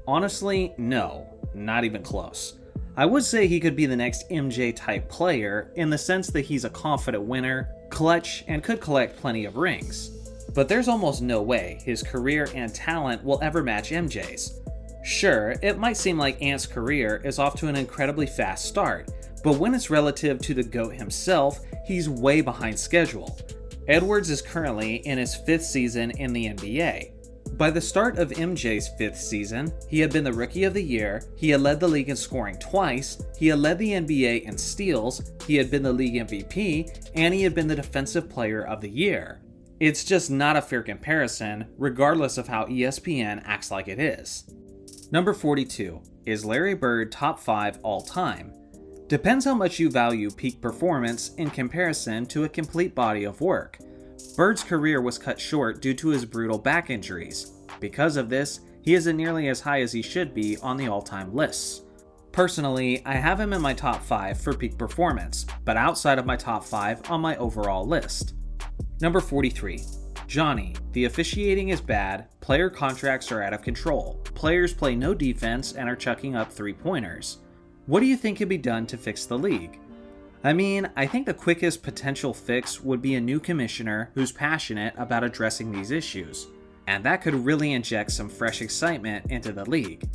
Honestly, no. Not even close. I would say he could be the next MJ type player in the sense that he's a confident winner, clutch, and could collect plenty of rings. But there's almost no way his career and talent will ever match MJ's. Sure, it might seem like Ant's career is off to an incredibly fast start, but when it's relative to the GOAT himself, he's way behind schedule. Edwards is currently in his 5th season in the NBA. By the start of MJ's 5th season, he had been the Rookie of the Year, he had led the league in scoring twice, he had led the NBA in steals, he had been the league MVP, and he had been the Defensive Player of the Year. It's just not a fair comparison, regardless of how ESPN acts like it is. Number 42. Is Larry Bird top 5 all time? Depends how much you value peak performance in comparison to a complete body of work. Bird's career was cut short due to his brutal back injuries. Because of this, he isn't nearly as high as he should be on the all-time lists. Personally, I have him in my top 5 for peak performance, but outside of my top 5 on my overall list. Number 43. Johnny, the officiating is bad, player contracts are out of control, players play no defense and are chucking up 3-pointers. What do you think can be done to fix the league? I mean, I think the quickest potential fix would be a new commissioner who's passionate about addressing these issues, and that could really inject some fresh excitement into the league.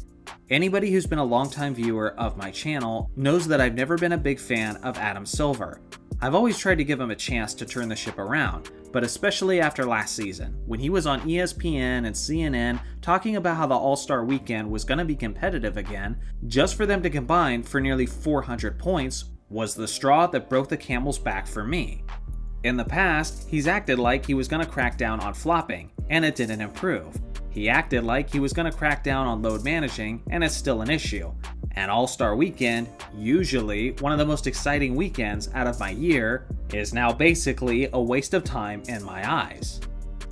Anybody who's been a longtime viewer of my channel knows that I've never been a big fan of Adam Silver. I've always tried to give him a chance to turn the ship around, but especially after last season, when he was on ESPN and CNN talking about how the All-Star Weekend was going to be competitive again, just for them to combine for nearly 400 points was the straw that broke the camel's back for me. In the past, he's acted like he was going to crack down on flopping, and it didn't improve. He acted like he was going to crack down on load managing, and it's still an issue. And All-Star Weekend, usually one of the most exciting weekends out of my year, is now basically a waste of time in my eyes.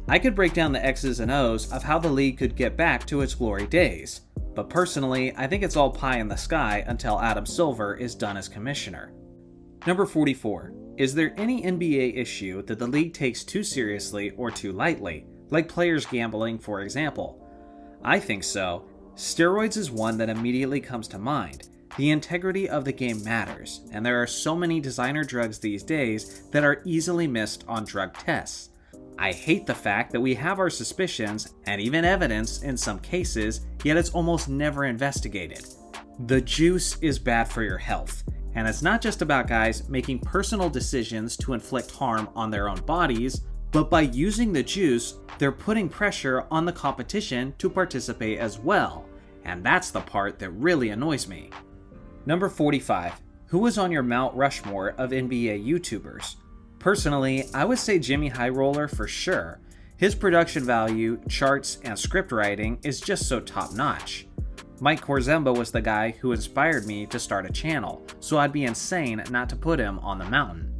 I could break down the X's and O's of how the league could get back to its glory days, but personally, I think it's all pie in the sky until Adam Silver is done as commissioner. Number 44. Is there any NBA issue that the league takes too seriously or too lightly, like players gambling, for example? I think so. Steroids is one that immediately comes to mind. The integrity of the game matters, and there are so many designer drugs these days that are easily missed on drug tests. I hate the fact that we have our suspicions and even evidence in some cases, yet it's almost never investigated. The juice is bad for your health, and it's not just about guys making personal decisions to inflict harm on their own bodies, but by using the juice, they're putting pressure on the competition to participate as well, and that's the part that really annoys me. Number 45. Who is on your Mount Rushmore of NBA YouTubers? Personally, I would say Jimmy High Roller for sure. His production value, charts, and script writing is just so top-notch. Mike Korzemba was the guy who inspired me to start a channel, so I'd be insane not to put him on the mountain.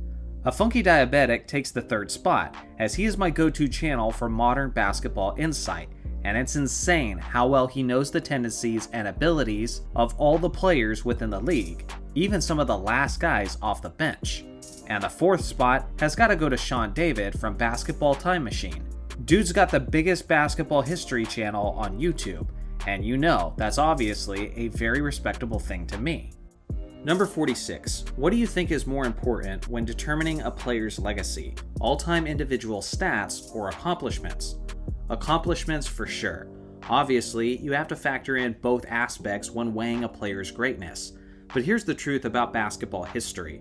A Funky Diabetic takes the 3rd spot, as he is my go-to channel for modern basketball insight, and it's insane how well he knows the tendencies and abilities of all the players within the league, even some of the last guys off the bench. And the 4th spot has got to go to Sean David from Basketball Time Machine. Dude's got the biggest basketball history channel on YouTube, and you know that's obviously a very respectable thing to me. Number 46. What do you think is more important when determining a player's legacy? All-time individual stats or accomplishments? Accomplishments for sure. Obviously, you have to factor in both aspects when weighing a player's greatness. But here's the truth about basketball history.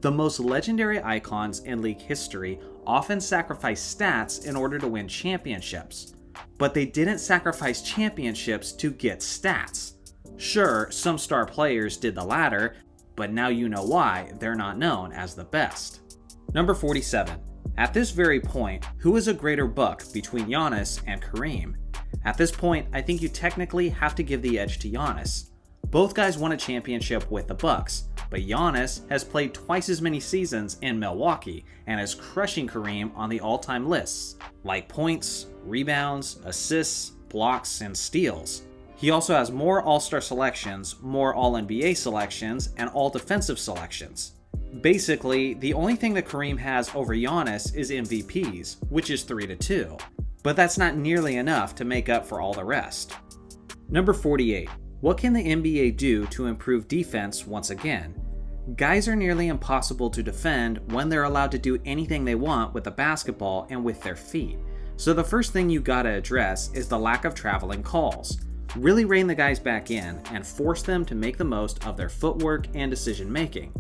The most legendary icons in league history often sacrifice stats in order to win championships. But they didn't sacrifice championships to get stats. Sure, some star players did the latter, but now you know why they're not known as the best. Number 47. At this very point, who is a greater buck between Giannis and Kareem? At this point, I think you technically have to give the edge to Giannis. Both guys won a championship with the Bucks, but Giannis has played twice as many seasons in Milwaukee and is crushing Kareem on the all-time lists, like points, rebounds, assists, blocks, and steals. He also has more All-Star selections, more All-NBA selections, and All-Defensive selections. Basically, the only thing that Kareem has over Giannis is MVPs, which is 3-2. But that's not nearly enough to make up for all the rest. Number 48. What can the NBA do to improve defense once again? Guys are nearly impossible to defend when they're allowed to do anything they want with the basketball and with their feet. So the first thing you gotta address is the lack of traveling calls. Really rein the guys back in and force them to make the most of their footwork and decision making.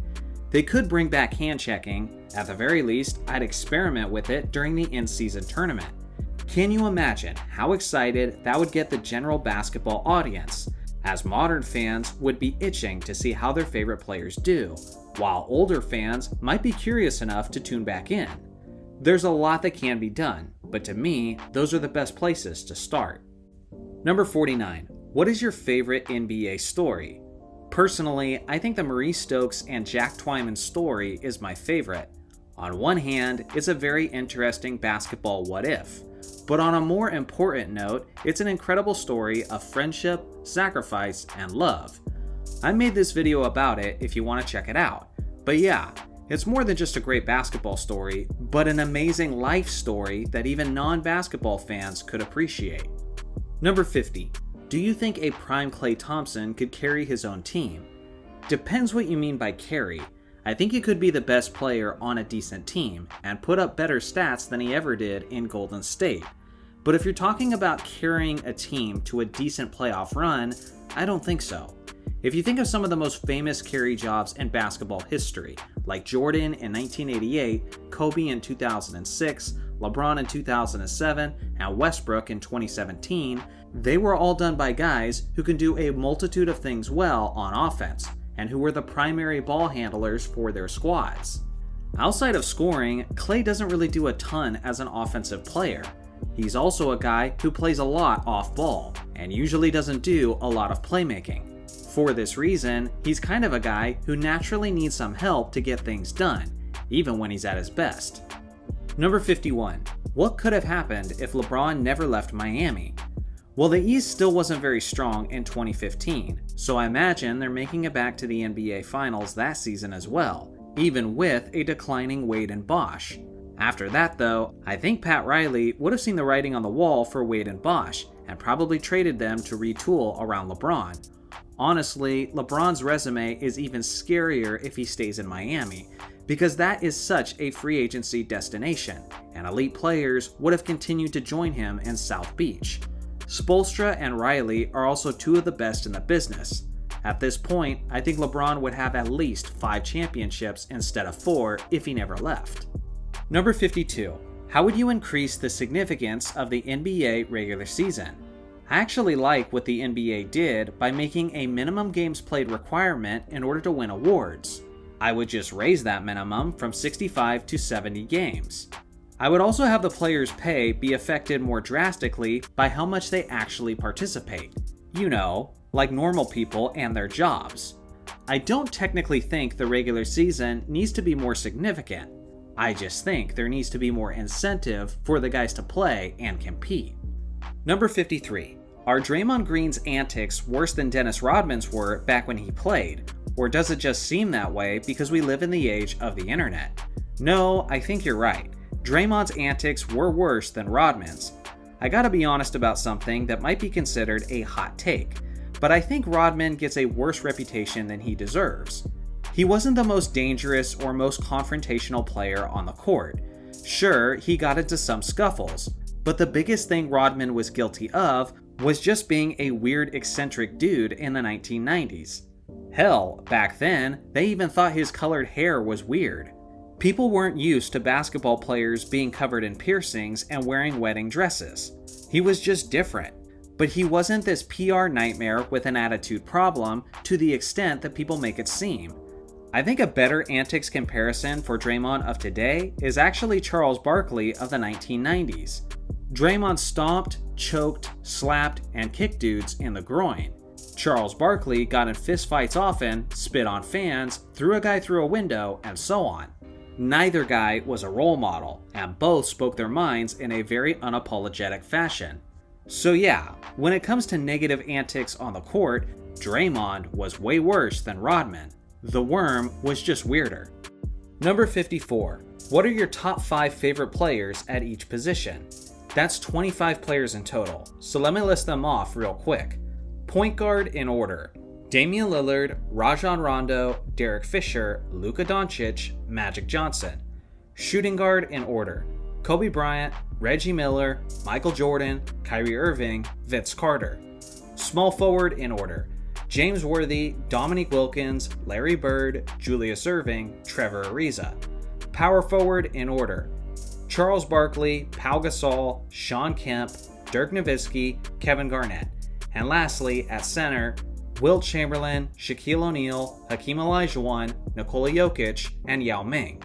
They could bring back hand checking. At the very least, I'd experiment with it during the in-season tournament. Can you imagine how excited that would get the general basketball audience, as modern fans would be itching to see how their favorite players do, while older fans might be curious enough to tune back in. There's a lot that can be done, but to me, those are the best places to start. Number 49. What is your favorite NBA story? Personally, I think the Maurice Stokes and Jack Twyman story is my favorite. On one hand, it's a very interesting basketball what-if, but on a more important note, it's an incredible story of friendship, sacrifice, and love. I made this video about it if you want to check it out. But yeah, it's more than just a great basketball story, but an amazing life story that even non-basketball fans could appreciate. Number 50. Do you think a prime Klay Thompson could carry his own team? Depends what you mean by carry. I think he could be the best player on a decent team and put up better stats than he ever did in Golden State. But if you're talking about carrying a team to a decent playoff run, I don't think so. If you think of some of the most famous carry jobs in basketball history, like Jordan in 1988, Kobe in 2006, LeBron in 2007, and Westbrook in 2017, they were all done by guys who can do a multitude of things well on offense, and who were the primary ball handlers for their squads. Outside of scoring, Klay doesn't really do a ton as an offensive player. He's also a guy who plays a lot off ball, and usually doesn't do a lot of playmaking. For this reason, he's kind of a guy who naturally needs some help to get things done, even when he's at his best. Number 51. What could have happened if LeBron never left Miami? Well, the East still wasn't very strong in 2015, so I imagine they're making it back to the NBA Finals that season as well, even with a declining Wade and Bosh. After that though, I think Pat Riley would have seen the writing on the wall for Wade and Bosh, and probably traded them to retool around LeBron. Honestly, LeBron's resume is even scarier if he stays in Miami, because that is such a free agency destination, and elite players would have continued to join him in South Beach. Spoelstra and Riley are also two of the best in the business. At this point, I think LeBron would have at least 5 championships instead of 4 if he never left. Number 52. How would you increase the significance of the NBA regular season? I actually like what the NBA did by making a minimum games played requirement in order to win awards. I would just raise that minimum from 65 to 70 games. I would also have the players' pay be affected more drastically by how much they actually participate. You know, like normal people and their jobs. I don't technically think the regular season needs to be more significant. I just think there needs to be more incentive for the guys to play and compete. Number 53. Are Draymond Green's antics worse than Dennis Rodman's were back when he played? Or does it just seem that way because we live in the age of the internet? No, I think you're right. Draymond's antics were worse than Rodman's. I gotta be honest about something that might be considered a hot take, but I think Rodman gets a worse reputation than he deserves. He wasn't the most dangerous or most confrontational player on the court. Sure, he got into some scuffles, but the biggest thing Rodman was guilty of was just being a weird, eccentric dude in the 1990s. Hell, back then, they even thought his colored hair was weird. People weren't used to basketball players being covered in piercings and wearing wedding dresses. He was just different. But he wasn't this PR nightmare with an attitude problem to the extent that people make it seem. I think a better antics comparison for Draymond of today is actually Charles Barkley of the 1990s. Draymond stomped, choked, slapped, and kicked dudes in the groin. Charles Barkley got in fistfights often, spit on fans, threw a guy through a window, and so on. Neither guy was a role model, and both spoke their minds in a very unapologetic fashion. So yeah, when it comes to negative antics on the court, Draymond was way worse than Rodman. The Worm was just weirder. Number 54. What are your top 5 favorite players at each position? That's 25 players in total, so let me list them off real quick. Point guard in order: Damian Lillard, Rajon Rondo, Derek Fisher, Luka Doncic, Magic Johnson. Shooting guard in order: Kobe Bryant, Reggie Miller, Michael Jordan, Kyrie Irving, Vince Carter. Small forward in order: James Worthy, Dominique Wilkins, Larry Bird, Julius Erving, Trevor Ariza. Power forward in order: Charles Barkley, Pau Gasol, Sean Kemp, Dirk Nowitzki, Kevin Garnett. And lastly, at center, Wilt Chamberlain, Shaquille O'Neal, Hakeem Olajuwon, Nikola Jokic, and Yao Ming.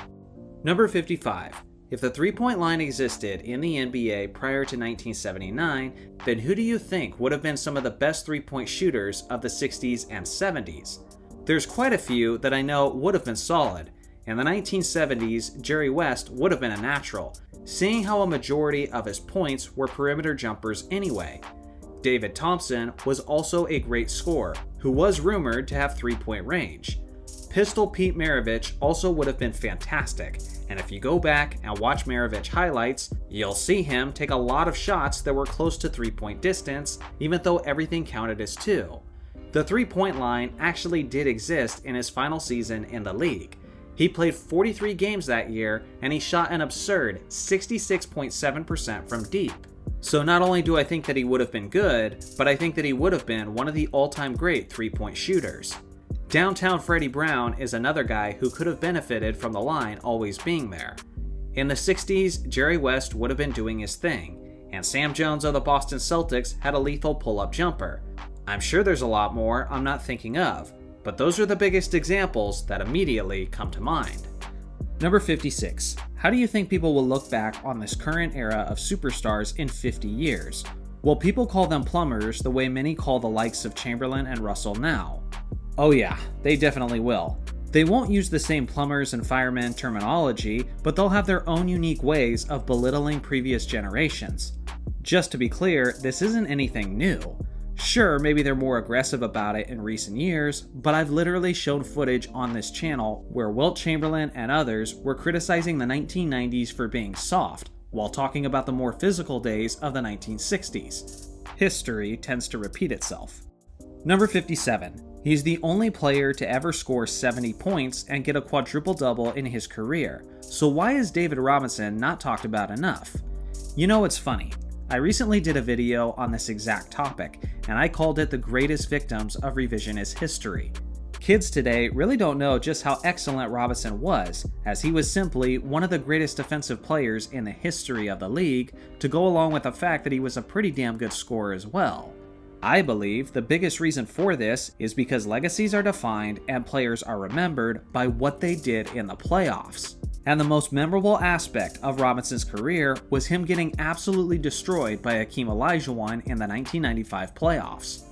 Number 55. If the three-point line existed in the NBA prior to 1979, then who do you think would have been some of the best three-point shooters of the 60s and 70s? There's quite a few that I know would have been solid. In the 1970s, Jerry West would have been a natural, seeing how a majority of his points were perimeter jumpers anyway. David Thompson was also a great scorer, who was rumored to have three-point range. Pistol Pete Maravich also would have been fantastic, and if you go back and watch Maravich highlights, you'll see him take a lot of shots that were close to three-point distance, even though everything counted as two. The three-point line actually did exist in his final season in the league. He played 43 games that year, and he shot an absurd 66.7% from deep. So not only do I think that he would have been good, but I think that he would have been one of the all-time great three-point shooters. Downtown Freddie Brown is another guy who could have benefited from the line always being there. In the 60s, Jerry West would have been doing his thing, and Sam Jones of the Boston Celtics had a lethal pull-up jumper. I'm sure there's a lot more I'm not thinking of, but those are the biggest examples that immediately come to mind. Number 56. How do you think people will look back on this current era of superstars in 50 years? Will people call them plumbers the way many call the likes of Chamberlain and Russell now? Oh yeah, they definitely will. They won't use the same plumbers and firemen terminology, but they'll have their own unique ways of belittling previous generations. Just to be clear, this isn't anything new. Sure, maybe they're more aggressive about it in recent years, but I've literally shown footage on this channel where Wilt Chamberlain and others were criticizing the 1990s for being soft, while talking about the more physical days of the 1960s. History tends to repeat itself. Number 57. He's the only player to ever score 70 points and get a quadruple-double in his career, so why is David Robinson not talked about enough? You know, it's funny. I recently did a video on this exact topic, and I called it the greatest victims of revisionist history. Kids today really don't know just how excellent Robinson was, as he was simply one of the greatest defensive players in the history of the league, to go along with the fact that he was a pretty damn good scorer as well. I believe the biggest reason for this is because legacies are defined and players are remembered by what they did in the playoffs. And the most memorable aspect of Robinson's career was him getting absolutely destroyed by Hakeem Olajuwon in the 1995 playoffs.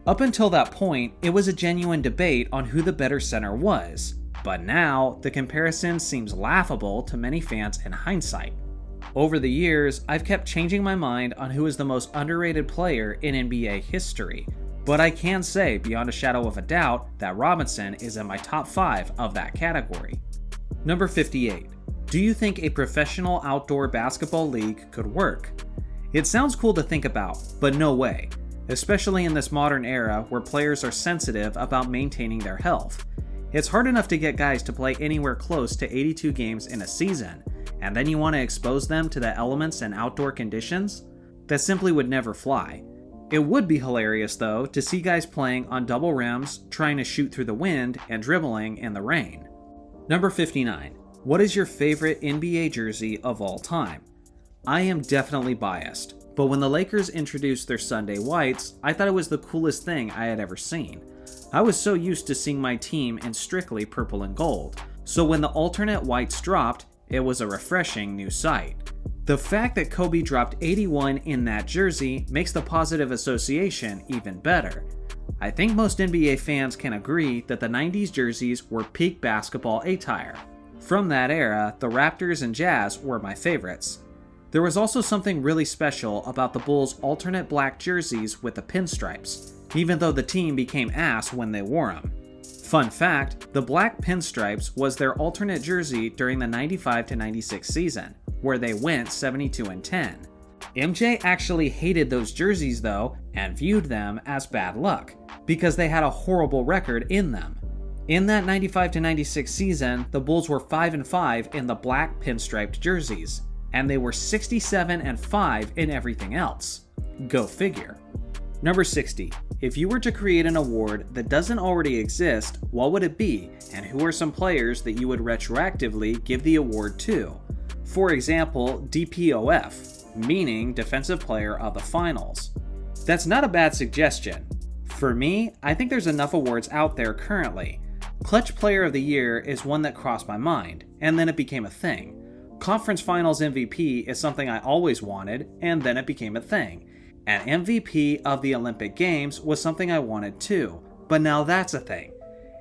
Up until that point, it was a genuine debate on who the better center was, but now the comparison seems laughable to many fans in hindsight. Over the years, I've kept changing my mind on who is the most underrated player in NBA history, but I can say beyond a shadow of a doubt that Robinson is in my top 5 of that category. Number 58. Do you think a professional outdoor basketball league could work? It sounds cool to think about, but no way, especially in this modern era where players are sensitive about maintaining their health. It's hard enough to get guys to play anywhere close to 82 games in a season, and then you want to expose them to the elements and outdoor conditions? That simply would never fly. It would be hilarious though to see guys playing on double rims, trying to shoot through the wind, and dribbling in the rain. Number 59. What is your favorite NBA jersey of all time? I am definitely biased, but when the Lakers introduced their Sunday whites, I thought it was the coolest thing I had ever seen. I was so used to seeing my team in strictly purple and gold, so when the alternate whites dropped, it was a refreshing new sight. The fact that Kobe dropped 81 in that jersey makes the positive association even better. I think most NBA fans can agree that the 90s jerseys were peak basketball attire. From that era, the Raptors and Jazz were my favorites. There was also something really special about the Bulls' alternate black jerseys with the pinstripes, even though the team became ass when they wore them. Fun fact, the black pinstripes was their alternate jersey during the 95-96 season, where they went 72-10. MJ actually hated those jerseys though, and viewed them as bad luck, because they had a horrible record in them. In that 95-96 season, the Bulls were 5-5 in the black pinstriped jerseys, and they were 67-5 in everything else. Go figure. Number 60. If you were to create an award that doesn't already exist, what would it be, and who are some players that you would retroactively give the award to? For example, DPOF, meaning Defensive Player of the Finals. That's not a bad suggestion. For me, I think there's enough awards out there currently. Clutch Player of the Year is one that crossed my mind, and then it became a thing. Conference Finals MVP is something I always wanted, and then it became a thing. And MVP of the Olympic Games was something I wanted too, but now that's a thing.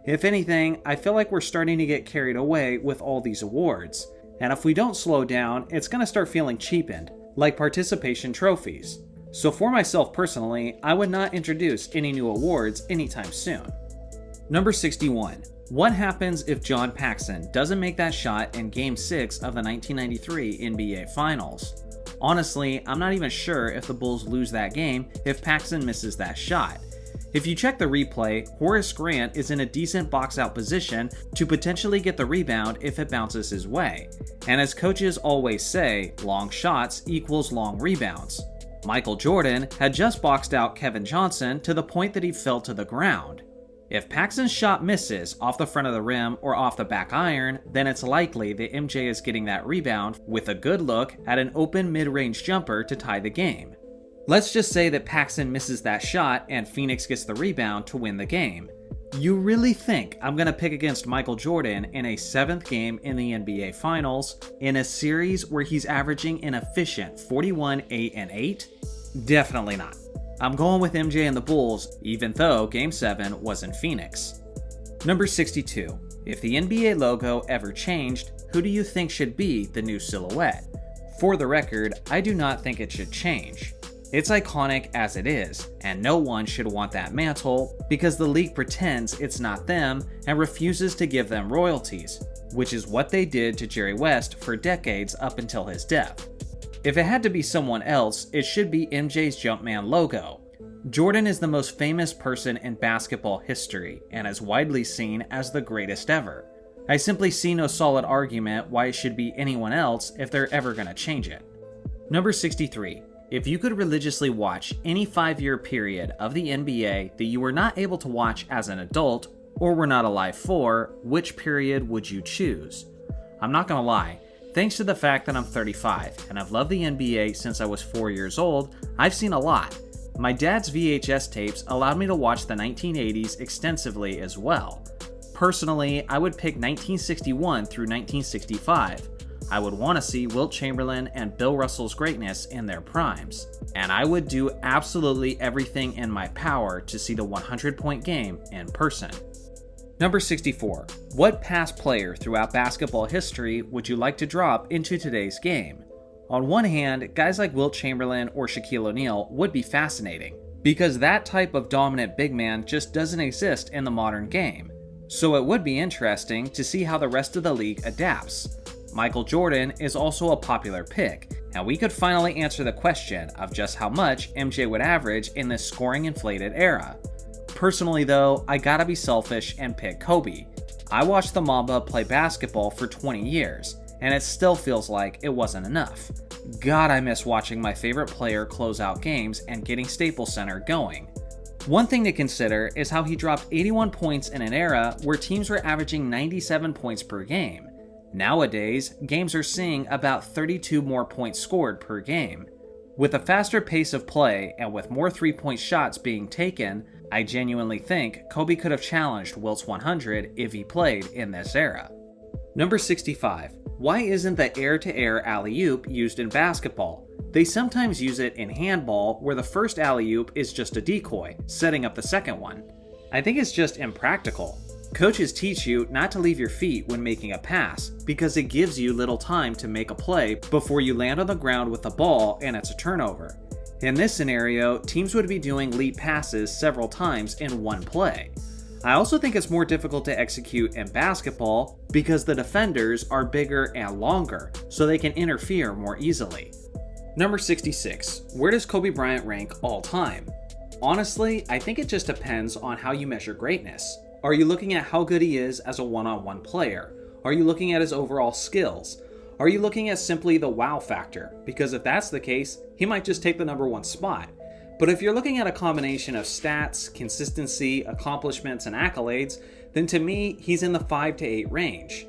If anything, I feel like we're starting to get carried away with all these awards, and if we don't slow down, it's going to start feeling cheapened, like participation trophies. So for myself personally, I would not introduce any new awards anytime soon. Number 61. What happens if John Paxson doesn't make that shot in Game 6 of the 1993 NBA Finals? Honestly, I'm not even sure if the Bulls lose that game if Paxson misses that shot. If you check the replay, Horace Grant is in a decent box-out position to potentially get the rebound if it bounces his way. And as coaches always say, long shots equals long rebounds. Michael Jordan had just boxed out Kevin Johnson to the point that he fell to the ground. If Paxson's shot misses off the front of the rim or off the back iron, then it's likely that MJ is getting that rebound with a good look at an open mid-range jumper to tie the game. Let's just say that Paxson misses that shot and Phoenix gets the rebound to win the game. You really think I'm going to pick against Michael Jordan in a 7th game in the NBA Finals in a series where he's averaging an efficient 41, 8, and 8? Definitely not. I'm going with MJ and the Bulls, even though Game 7 was in Phoenix. Number 62. If the NBA logo ever changed, who do you think should be the new silhouette? For the record, I do not think it should change. It's iconic as it is, and no one should want that mantle because the league pretends it's not them and refuses to give them royalties, which is what they did to Jerry West for decades up until his death. If it had to be someone else, it should be MJ's Jumpman logo. Jordan is the most famous person in basketball history and is widely seen as the greatest ever. I simply see no solid argument why it should be anyone else if they're ever going to change it. Number 63. If you could religiously watch any 5-year period of the NBA that you were not able to watch as an adult or were not alive for, which period would you choose? I'm not going to lie. Thanks to the fact that I'm 35 and I've loved the NBA since I was 4 years old, I've seen a lot. My dad's VHS tapes allowed me to watch the 1980s extensively as well. Personally, I would pick 1961 through 1965. I would want to see Wilt Chamberlain and Bill Russell's greatness in their primes. And I would do absolutely everything in my power to see the 100-point game in person. Number 64. What past player throughout basketball history would you like to drop into today's game? On one hand, guys like Wilt Chamberlain or Shaquille O'Neal would be fascinating, because that type of dominant big man just doesn't exist in the modern game. So it would be interesting to see how the rest of the league adapts. Michael Jordan is also a popular pick, and we could finally answer the question of just how much MJ would average in this scoring-inflated era. Personally though, I gotta be selfish and pick Kobe. I watched the Mamba play basketball for 20 years, and it still feels like it wasn't enough. God, I miss watching my favorite player close out games and getting Staples Center going. One thing to consider is how he dropped 81 points in an era where teams were averaging 97 points per game. Nowadays, games are seeing about 32 more points scored per game. With a faster pace of play and with more three-point shots being taken, I genuinely think Kobe could have challenged Wilt's 100 if he played in this era. Number 65. Why isn't the air-to-air alley-oop used in basketball? They sometimes use it in handball where the first alley-oop is just a decoy, setting up the second one. I think it's just impractical. Coaches teach you not to leave your feet when making a pass because it gives you little time to make a play before you land on the ground with the ball and it's a turnover. In this scenario, teams would be doing leap passes several times in one play. I also think it's more difficult to execute in basketball because the defenders are bigger and longer, so they can interfere more easily. Number 66. Where does Kobe Bryant rank all time? Honestly, I think it just depends on how you measure greatness. Are you looking at how good he is as a one-on-one player? Are you looking at his overall skills? Are you looking at simply the wow factor? Because if that's the case, he might just take the number one spot. But if you're looking at a combination of stats, consistency, accomplishments, and accolades, then to me, he's in the 5 to 8 range.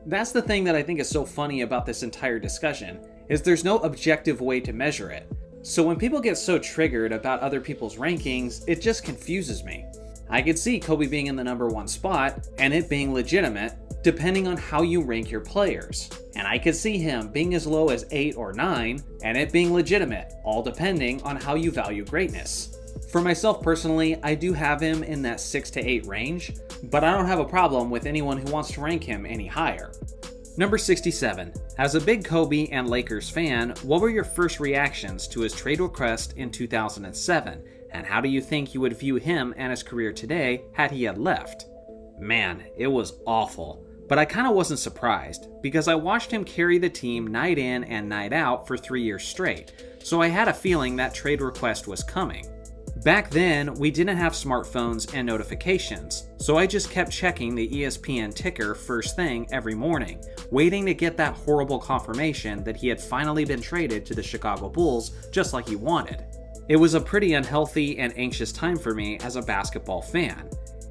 That's the thing that I think is so funny about this entire discussion, is there's no objective way to measure it. So when people get so triggered about other people's rankings, it just confuses me. I could see Kobe being in the number one spot and it being legitimate depending on how you rank your players. And I could see him being as low as 8 or 9 and it being legitimate, all depending on how you value greatness. For myself personally, I do have him in that 6 to 8 range, but I don't have a problem with anyone who wants to rank him any higher. Number 67. As a big Kobe and Lakers fan, what were your first reactions to his trade request in 2007? And how do you think you would view him and his career today had he had left? Man, it was awful. But I kinda wasn't surprised, because I watched him carry the team night in and night out for 3 years straight, so I had a feeling that trade request was coming. Back then, we didn't have smartphones and notifications, so I just kept checking the ESPN ticker first thing every morning, waiting to get that horrible confirmation that he had finally been traded to the Chicago Bulls just like he wanted. It was a pretty unhealthy and anxious time for me as a basketball fan.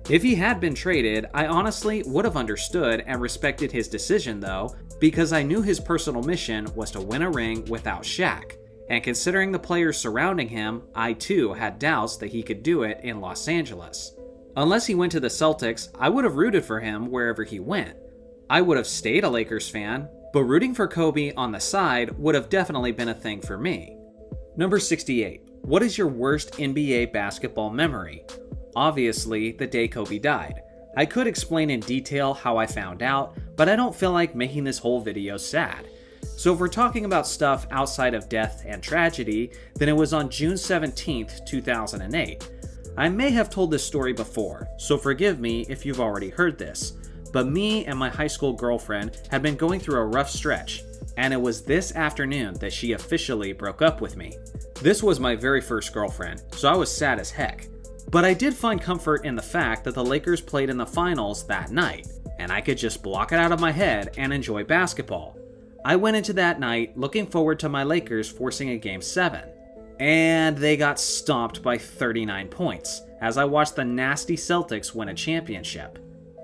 If he had been traded, I honestly would have understood and respected his decision though, because I knew his personal mission was to win a ring without Shaq. And considering the players surrounding him, I too had doubts that he could do it in Los Angeles. Unless he went to the Celtics, I would have rooted for him wherever he went. I would have stayed a Lakers fan, but rooting for Kobe on the side would have definitely been a thing for me. Number 68. What is your worst NBA basketball memory? Obviously, the day Kobe died. I could explain in detail how I found out, but I don't feel like making this whole video sad. So if we're talking about stuff outside of death and tragedy, then it was on June 17th, 2008. I may have told this story before, so forgive me if you've already heard this, but me and my high school girlfriend had been going through a rough stretch, and it was this afternoon that she officially broke up with me. This was my very first girlfriend, so I was sad as heck. But I did find comfort in the fact that the Lakers played in the finals that night, and I could just block it out of my head and enjoy basketball. I went into that night looking forward to my Lakers forcing a Game 7. And they got stomped by 39 points, as I watched the nasty Celtics win a championship.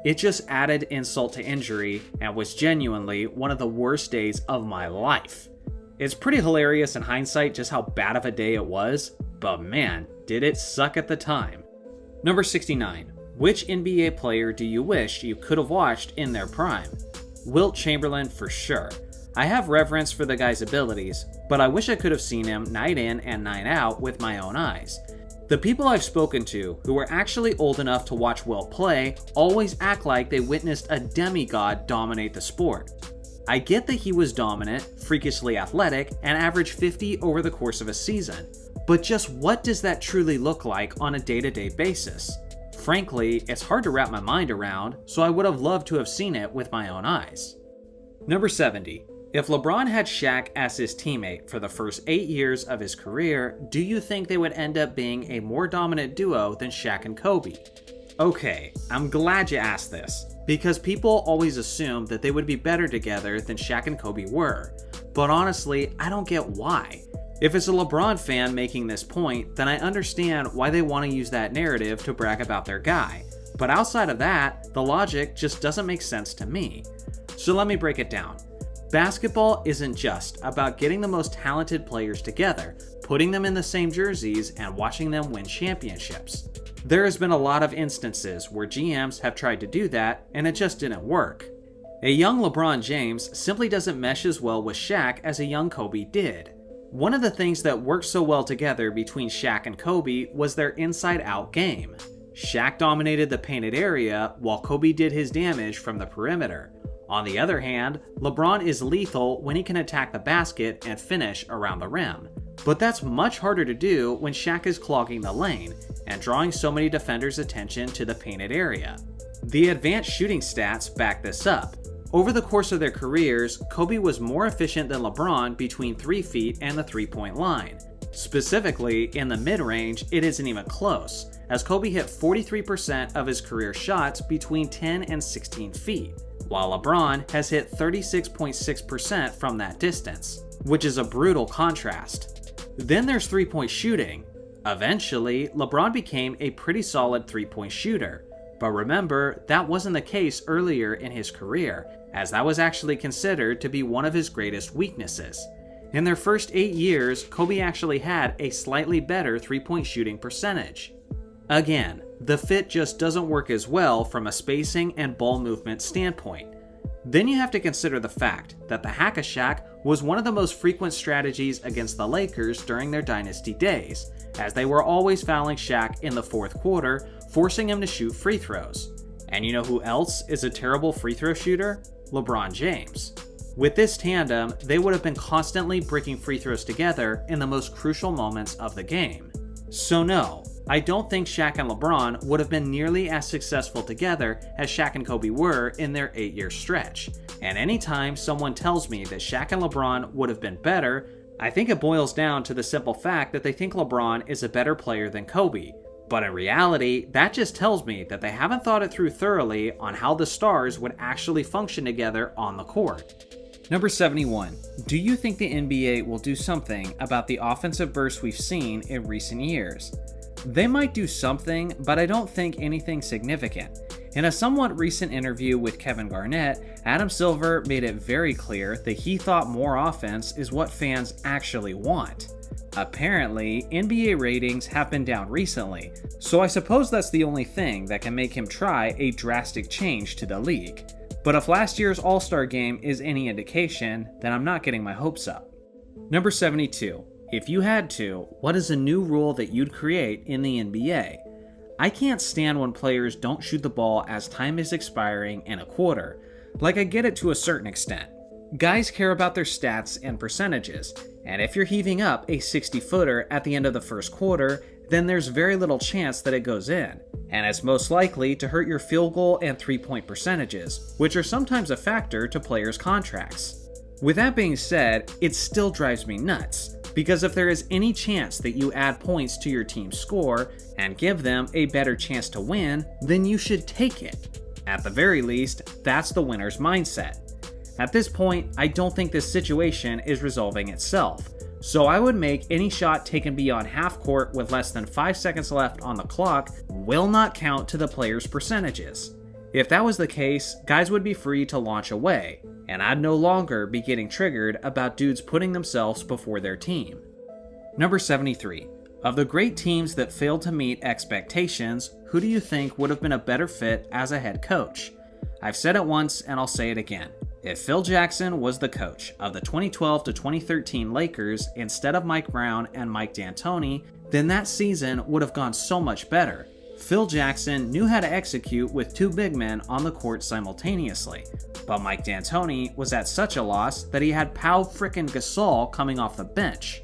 It just added insult to injury and was genuinely one of the worst days of my life. It's pretty hilarious in hindsight just how bad of a day it was, but man, did it suck at the time. Number 69. Which NBA player do you wish you could have watched in their prime? Wilt Chamberlain for sure. I have reverence for the guy's abilities, but I wish I could have seen him night in and night out with my own eyes. The people I've spoken to who were actually old enough to watch Wilt play always act like they witnessed a demigod dominate the sport. I get that he was dominant, freakishly athletic, and averaged 50 over the course of a season, but just what does that truly look like on a day-to-day basis? Frankly, it's hard to wrap my mind around, so I would have loved to have seen it with my own eyes. Number 70. If LeBron had Shaq as his teammate for the first 8 years of his career, do you think they would end up being a more dominant duo than Shaq and Kobe? Okay, I'm glad you asked this, because people always assume that they would be better together than Shaq and Kobe were, but honestly, I don't get why. If it's a LeBron fan making this point, then I understand why they want to use that narrative to brag about their guy, but outside of that, the logic just doesn't make sense to me. So let me break it down. Basketball isn't just about getting the most talented players together, putting them in the same jerseys, and watching them win championships. There has been a lot of instances where GMs have tried to do that and it just didn't work. A young LeBron James simply doesn't mesh as well with Shaq as a young Kobe did. One of the things that worked so well together between Shaq and Kobe was their inside-out game. Shaq dominated the painted area while Kobe did his damage from the perimeter. On the other hand, LeBron is lethal when he can attack the basket and finish around the rim. But that's much harder to do when Shaq is clogging the lane and drawing so many defenders' attention to the painted area. The advanced shooting stats back this up. Over the course of their careers, Kobe was more efficient than LeBron between 3 feet and the three-point line. Specifically, in the mid-range, it isn't even close, as Kobe hit 43% of his career shots between 10 and 16 feet, while LeBron has hit 36.6% from that distance, which is a brutal contrast. Then there's three-point shooting. Eventually, LeBron became a pretty solid three-point shooter, but remember, that wasn't the case earlier in his career, as that was actually considered to be one of his greatest weaknesses. In their first 8 years, Kobe actually had a slightly better three-point shooting percentage. Again, the fit just doesn't work as well from a spacing and ball movement standpoint. Then you have to consider the fact that the hack-a-Shaq was one of the most frequent strategies against the Lakers during their dynasty days, as they were always fouling Shaq in the fourth quarter, forcing him to shoot free throws. And you know who else is a terrible free throw shooter? LeBron James. With this tandem, they would have been constantly breaking free throws together in the most crucial moments of the game. So no, I don't think Shaq and LeBron would have been nearly as successful together as Shaq and Kobe were in their 8-year stretch. And anytime someone tells me that Shaq and LeBron would have been better, I think it boils down to the simple fact that they think LeBron is a better player than Kobe. But in reality, that just tells me that they haven't thought it through thoroughly on how the stars would actually function together on the court. Number 71. Do you think the NBA will do something about the offensive burst we've seen in recent years? They might do something, but I don't think anything significant. In a somewhat recent interview with Kevin Garnett, Adam Silver made it very clear that he thought more offense is what fans actually want. Apparently, NBA ratings have been down recently, so I suppose that's the only thing that can make him try a drastic change to the league. But if last year's All-Star game is any indication, then I'm not getting my hopes up. Number 72. If you had to, what is a new rule that you'd create in the NBA? I can't stand when players don't shoot the ball as time is expiring in a quarter. Like, I get it to a certain extent. Guys care about their stats and percentages, and if you're heaving up a 60-footer at the end of the first quarter, then there's very little chance that it goes in, and it's most likely to hurt your field goal and three-point percentages, which are sometimes a factor to players' contracts. With that being said, it still drives me nuts, because if there is any chance that you add points to your team's score and give them a better chance to win, then you should take it. At the very least, that's the winner's mindset. At this point, I don't think this situation is resolving itself, so I would make any shot taken beyond half court with less than 5 seconds left on the clock will not count to the player's percentages. If that was the case, guys would be free to launch away, and I'd no longer be getting triggered about dudes putting themselves before their team. Number 73. Of the great teams that failed to meet expectations, who do you think would have been a better fit as a head coach? I've said it once and I'll say it again. If Phil Jackson was the coach of the 2012 to 2013 Lakers instead of Mike Brown and Mike D'Antoni, then that season would have gone so much better. Phil Jackson knew how to execute with two big men on the court simultaneously, but Mike D'Antoni was at such a loss that he had Pau frickin' Gasol coming off the bench.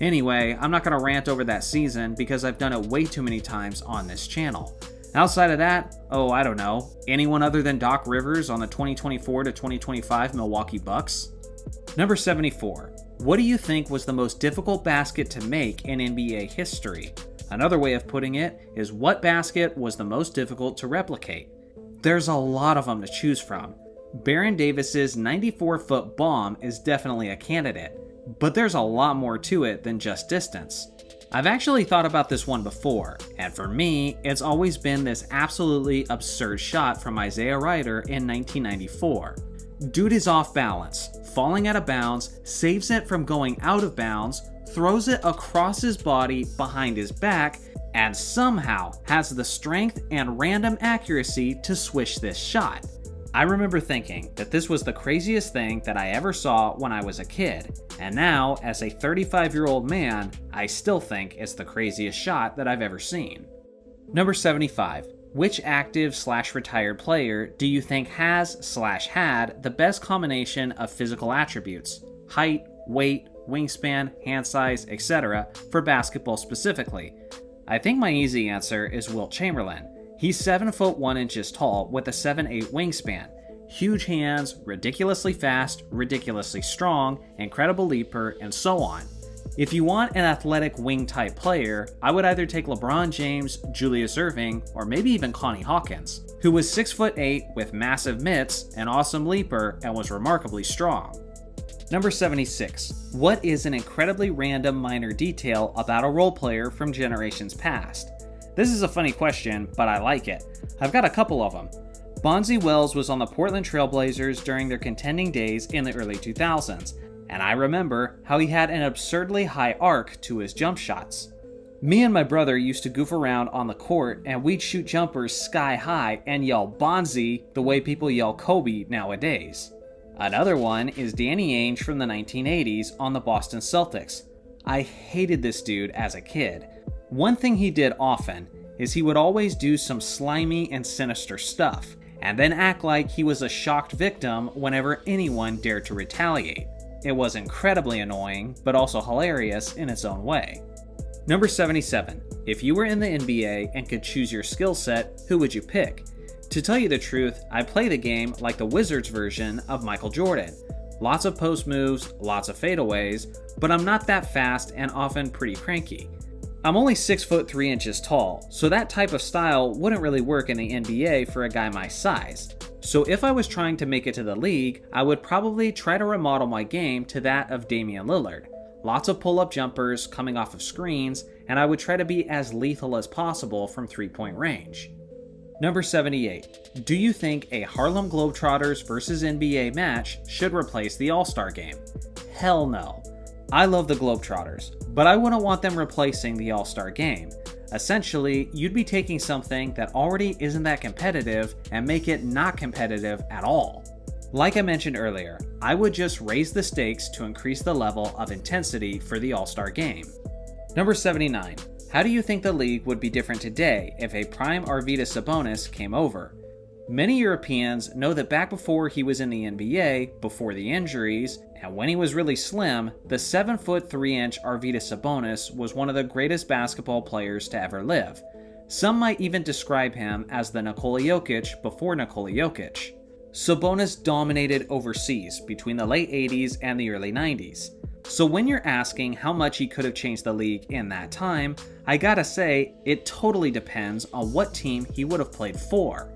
Anyway, I'm not going to rant over that season because I've done it way too many times on this channel. Outside of that, I don't know, anyone other than Doc Rivers on the 2024 to 2025 Milwaukee Bucks? Number 74. What do you think was the most difficult basket to make in NBA history? Another way of putting it is, what basket was the most difficult to replicate? There's a lot of them to choose from. Baron Davis's 94-foot bomb is definitely a candidate, but there's a lot more to it than just distance. I've actually thought about this one before, and for me, it's always been this absolutely absurd shot from Isaiah Ryder in 1994. Dude is off balance, falling out of bounds, saves it from going out of bounds, throws it across his body behind his back, and somehow has the strength and random accuracy to swish this shot. I remember thinking that this was the craziest thing that I ever saw when I was a kid, and now, as a 35-year-old man, I still think it's the craziest shot that I've ever seen. Number 75. Which active/retired player do you think has/had the best combination of physical attributes, height, weight, wingspan, hand size, etc., for basketball specifically? I think my easy answer is Wilt Chamberlain. He's 7 foot 1 inches tall with a 7'8" wingspan. Huge hands, ridiculously fast, ridiculously strong, incredible leaper, and so on. If you want an athletic wing type player, I would either take LeBron James, Julius Erving, or maybe even Connie Hawkins, who was 6'8" with massive mitts, an awesome leaper, and was remarkably strong. Number 76. What is an incredibly random minor detail about a role player from generations past? This is a funny question, but I like it. I've got a couple of them. Bonzi Wells was on the Portland Trail Blazers during their contending days in the early 2000s, and I remember how he had an absurdly high arc to his jump shots. Me and my brother used to goof around on the court, and we'd shoot jumpers sky high and yell Bonzi the way people yell Kobe nowadays. Another one is Danny Ainge from the 1980s on the Boston Celtics. I hated this dude as a kid. One thing he did often is he would always do some slimy and sinister stuff, and then act like he was a shocked victim whenever anyone dared to retaliate. It was incredibly annoying, but also hilarious in its own way. Number 77. If you were in the NBA and could choose your skill set, who would you pick? To tell you the truth, I play the game like the Wizards version of Michael Jordan. Lots of post moves, lots of fadeaways, but I'm not that fast and often pretty cranky. I'm only 6 foot 3 inches tall, so that type of style wouldn't really work in the NBA for a guy my size. So if I was trying to make it to the league, I would probably try to remodel my game to that of Damian Lillard. Lots of pull-up jumpers coming off of screens, and I would try to be as lethal as possible from 3-point range. Number 78. Do you think a Harlem Globetrotters vs NBA match should replace the All-Star Game? Hell no. I love the Globetrotters, but I wouldn't want them replacing the All-Star Game. Essentially, you'd be taking something that already isn't that competitive and make it not competitive at all. Like I mentioned earlier, I would just raise the stakes to increase the level of intensity for the All-Star Game. Number 79. How do you think the league would be different today if a prime Arvydas Sabonis came over? Many Europeans know that back before he was in the NBA, before the injuries, and when he was really slim, the 7 foot 3 inch Arvydas Sabonis was one of the greatest basketball players to ever live. Some might even describe him as the Nikola Jokic before Nikola Jokic. Sabonis dominated overseas between the late 80s and the early 90s. So when you're asking how much he could have changed the league in that time, I gotta say, it totally depends on what team he would have played for.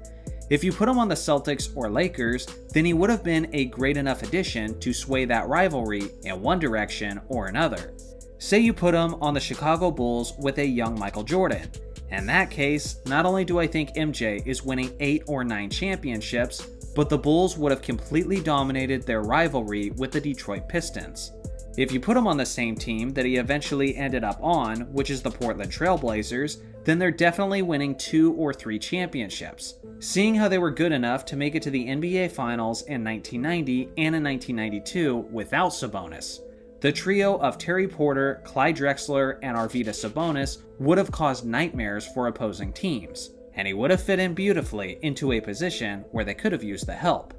If you put him on the Celtics or Lakers, then he would have been a great enough addition to sway that rivalry in one direction or another. Say you put him on the Chicago Bulls with a young Michael Jordan. In that case, not only do I think MJ is winning 8 or 9 championships, but the Bulls would have completely dominated their rivalry with the Detroit Pistons. If you put him on the same team that he eventually ended up on, which is the Portland Trail Blazers, then they're definitely winning 2 or 3 championships. Seeing how they were good enough to make it to the NBA Finals in 1990 and in 1992 without Sabonis. The trio of Terry Porter, Clyde Drexler, and Arvydas Sabonis would have caused nightmares for opposing teams, and he would have fit in beautifully into a position where they could have used the help.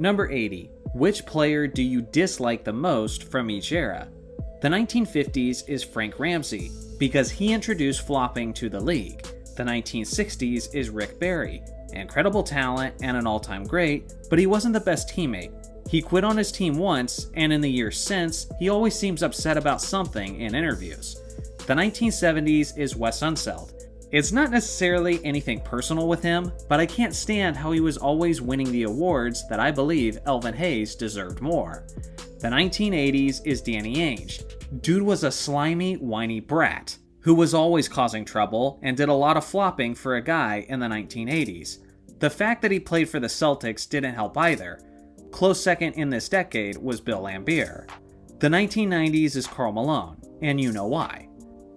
Number 80. Which player do you dislike the most from each era? The 1950s is Frank Ramsey, because he introduced flopping to the league. The 1960s is Rick Barry, incredible talent and an all-time great, but he wasn't the best teammate. He quit on his team once, and in the years since, he always seems upset about something in interviews. The 1970s is Wes Unseld. It's not necessarily anything personal with him, but I can't stand how he was always winning the awards that I believe Elvin Hayes deserved more. The 1980s is Danny Ainge. Dude was a slimy, whiny brat, who was always causing trouble and did a lot of flopping for a guy in the 1980s. The fact that he played for the Celtics didn't help either. Close second in this decade was Bill Laimbeer. The 1990s is Karl Malone, and you know why.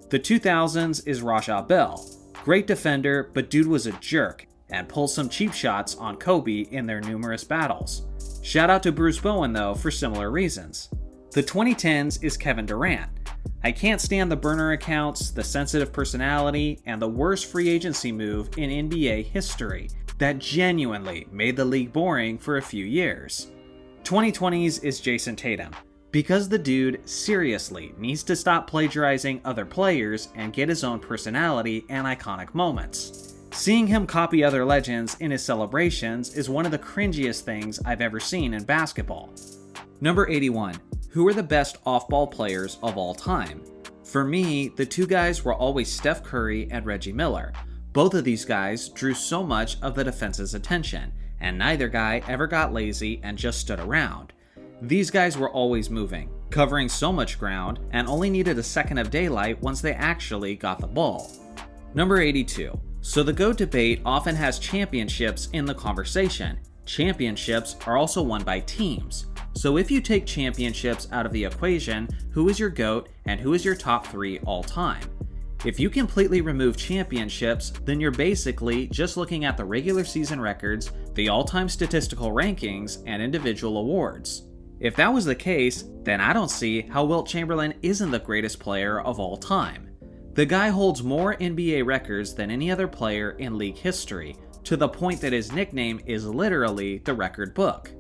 The 2000s is Rajah Bell. Great defender, but dude was a jerk and pulled some cheap shots on Kobe in their numerous battles. Shout out to Bruce Bowen though for similar reasons. The 2010s is Kevin Durant. I can't stand the burner accounts, the sensitive personality, and the worst free agency move in NBA history that genuinely made the league boring for a few years. 2020s is Jason Tatum, because the dude seriously needs to stop plagiarizing other players and get his own personality and iconic moments. Seeing him copy other legends in his celebrations is one of the cringiest things I've ever seen in basketball. Number 81. Who are the best off-ball players of all time? For me, the two guys were always Steph Curry and Reggie Miller. Both of these guys drew so much of the defense's attention, and neither guy ever got lazy and just stood around. These guys were always moving, covering so much ground, and only needed a second of daylight once they actually got the ball. Number 82. So the GOAT debate often has championships in the conversation. Championships are also won by teams. So if you take championships out of the equation, who is your GOAT and who is your top 3 all time? If you completely remove championships, then you're basically just looking at the regular season records, the all-time statistical rankings, and individual awards. If that was the case, then I don't see how Wilt Chamberlain isn't the greatest player of all time. The guy holds more NBA records than any other player in league history, to the point that his nickname is literally the record book.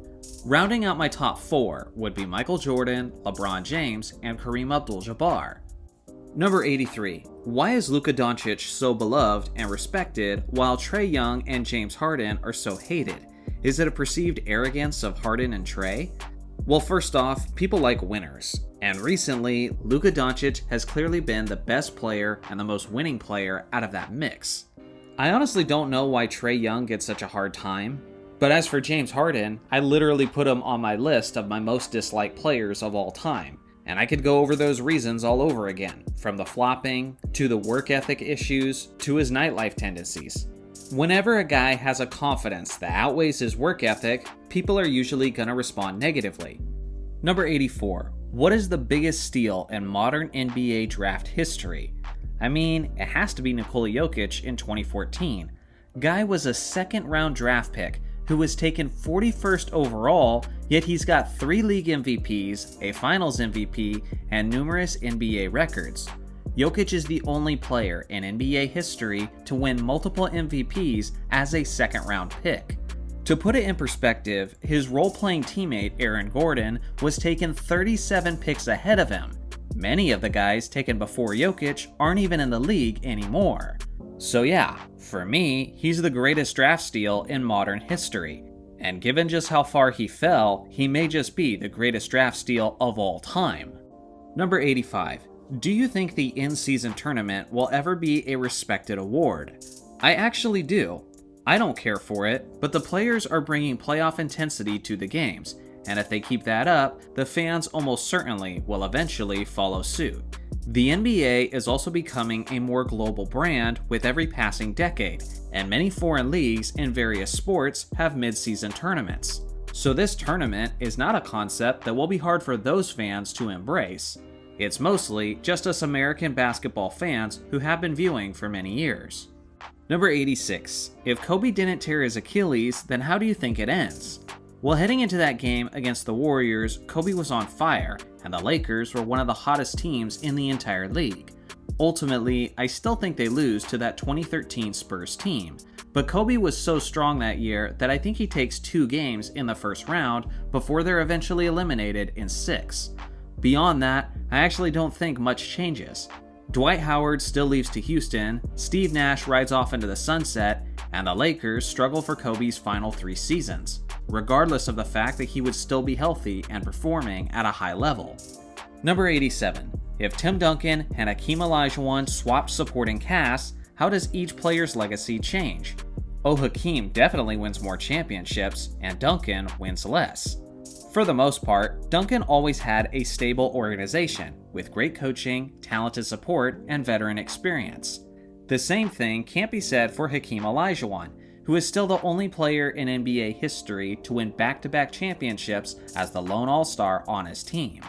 Rounding out my top 4 would be Michael Jordan, LeBron James, and Kareem Abdul-Jabbar. Number 83. Why is Luka Doncic so beloved and respected while Trae Young and James Harden are so hated? Is it a perceived arrogance of Harden and Trae? Well, first off, people like winners. And recently, Luka Doncic has clearly been the best player and the most winning player out of that mix. I honestly don't know why Trae Young gets such a hard time. But as for James Harden, I literally put him on my list of my most disliked players of all time. And I could go over those reasons all over again, from the flopping, to the work ethic issues, to his nightlife tendencies. Whenever a guy has a confidence that outweighs his work ethic, people are usually gonna respond negatively. Number 84. What is the biggest steal in modern NBA draft history? I mean, it has to be Nikola Jokic in 2014. Guy was a second-round draft pick who was taken 41st overall, yet he's got 3 league MVPs, a finals MVP, and numerous NBA records. Jokic is the only player in NBA history to win multiple MVPs as a second-round pick. To put it in perspective, his role-playing teammate Aaron Gordon was taken 37 picks ahead of him. Many of the guys taken before Jokic aren't even in the league anymore. So yeah, for me, he's the greatest draft steal in modern history. And given just how far he fell, he may just be the greatest draft steal of all time. Number 85. Do you think the in-season tournament will ever be a respected award? I actually do. I don't care for it, but the players are bringing playoff intensity to the games, and if they keep that up, the fans almost certainly will eventually follow suit. The NBA is also becoming a more global brand with every passing decade, and many foreign leagues in various sports have mid-season tournaments. So this tournament is not a concept that will be hard for those fans to embrace. It's mostly just us American basketball fans who have been viewing for many years. Number 86. If Kobe didn't tear his Achilles, then how do you think it ends? Well, heading into that game against the Warriors, Kobe was on fire, and the Lakers were one of the hottest teams in the entire league. Ultimately, I still think they lose to that 2013 Spurs team, but Kobe was so strong that year that I think he takes 2 games in the first round before they're eventually eliminated in 6. Beyond that, I actually don't think much changes. Dwight Howard still leaves to Houston, Steve Nash rides off into the sunset, and the Lakers struggle for Kobe's final 3 seasons, regardless of the fact that he would still be healthy and performing at a high level. Number 87. If Tim Duncan and Hakeem Olajuwon swapped supporting casts, how does each player's legacy change? Oh, Hakeem definitely wins more championships, and Duncan wins less. For the most part, Duncan always had a stable organization, with great coaching, talented support, and veteran experience. The same thing can't be said for Hakeem Olajuwon, who is still the only player in NBA history to win back-to-back championships as the lone all-star on his team.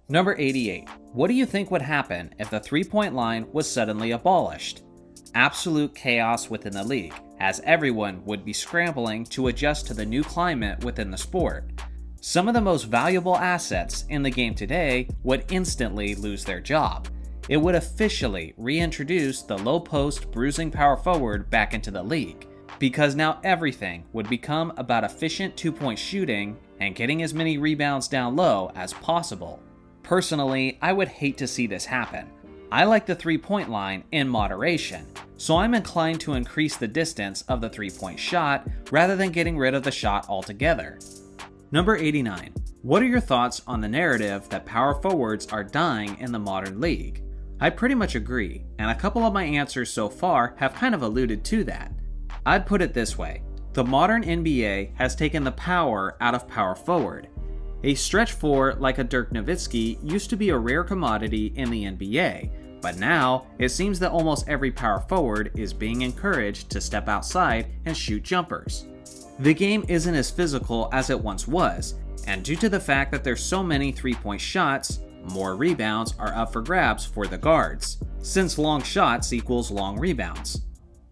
Number 88. What do you think would happen if the three-point line was suddenly abolished? Absolute chaos within the league, as everyone would be scrambling to adjust to the new climate within the sport. Some of the most valuable assets in the game today would instantly lose their job. It would officially reintroduce the low-post bruising power forward back into the league, because now everything would become about efficient two-point shooting and getting as many rebounds down low as possible. Personally, I would hate to see this happen. I like the three-point line in moderation, so I'm inclined to increase the distance of the three-point shot rather than getting rid of the shot altogether. Number 89. What are your thoughts on the narrative that power forwards are dying in the modern league? I pretty much agree, and a couple of my answers so far have kind of alluded to that. I'd put it this way. The modern NBA has taken the power out of power forward. A stretch four like a Dirk Nowitzki used to be a rare commodity in the NBA, but now it seems that almost every power forward is being encouraged to step outside and shoot jumpers. The game isn't as physical as it once was, and due to the fact that there's so many three-point shots, more rebounds are up for grabs for the guards, since long shots equals long rebounds.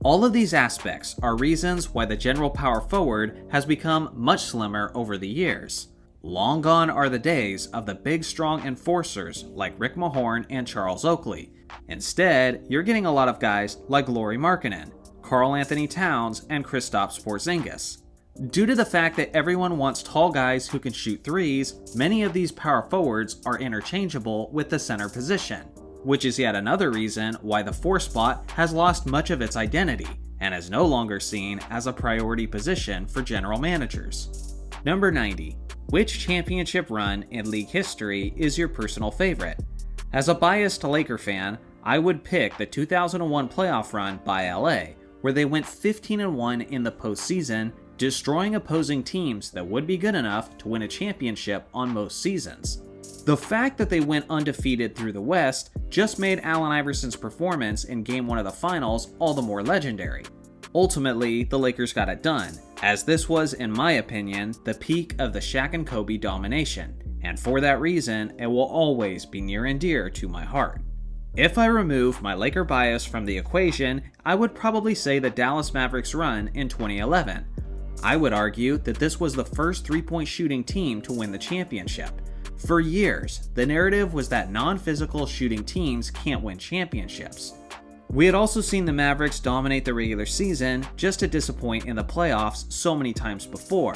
All of these aspects are reasons why the general power forward has become much slimmer over the years. Long gone are the days of the big strong enforcers like Rick Mahorn and Charles Oakley. Instead, you're getting a lot of guys like Lauri Markkanen, Karl Anthony Towns, and Kristaps Porzingis. Due to the fact that everyone wants tall guys who can shoot threes, many of these power forwards are interchangeable with the center position, which is yet another reason why the 4 spot has lost much of its identity and is no longer seen as a priority position for general managers. Number 90. Which championship run in league history is your personal favorite? As a biased Laker fan, I would pick the 2001 playoff run by LA, where they went 15-1 in the postseason, destroying opposing teams that would be good enough to win a championship on most seasons. The fact that they went undefeated through the West just made Allen Iverson's performance in Game 1 of the Finals all the more legendary. Ultimately, the Lakers got it done, as this was, in my opinion, the peak of the Shaq and Kobe domination, and for that reason, it will always be near and dear to my heart. If I remove my Laker bias from the equation, I would probably say the Dallas Mavericks run in 2011. I would argue that this was the first three-point shooting team to win the championship. For years, the narrative was that non-physical shooting teams can't win championships. We had also seen the Mavericks dominate the regular season just to disappoint in the playoffs so many times before.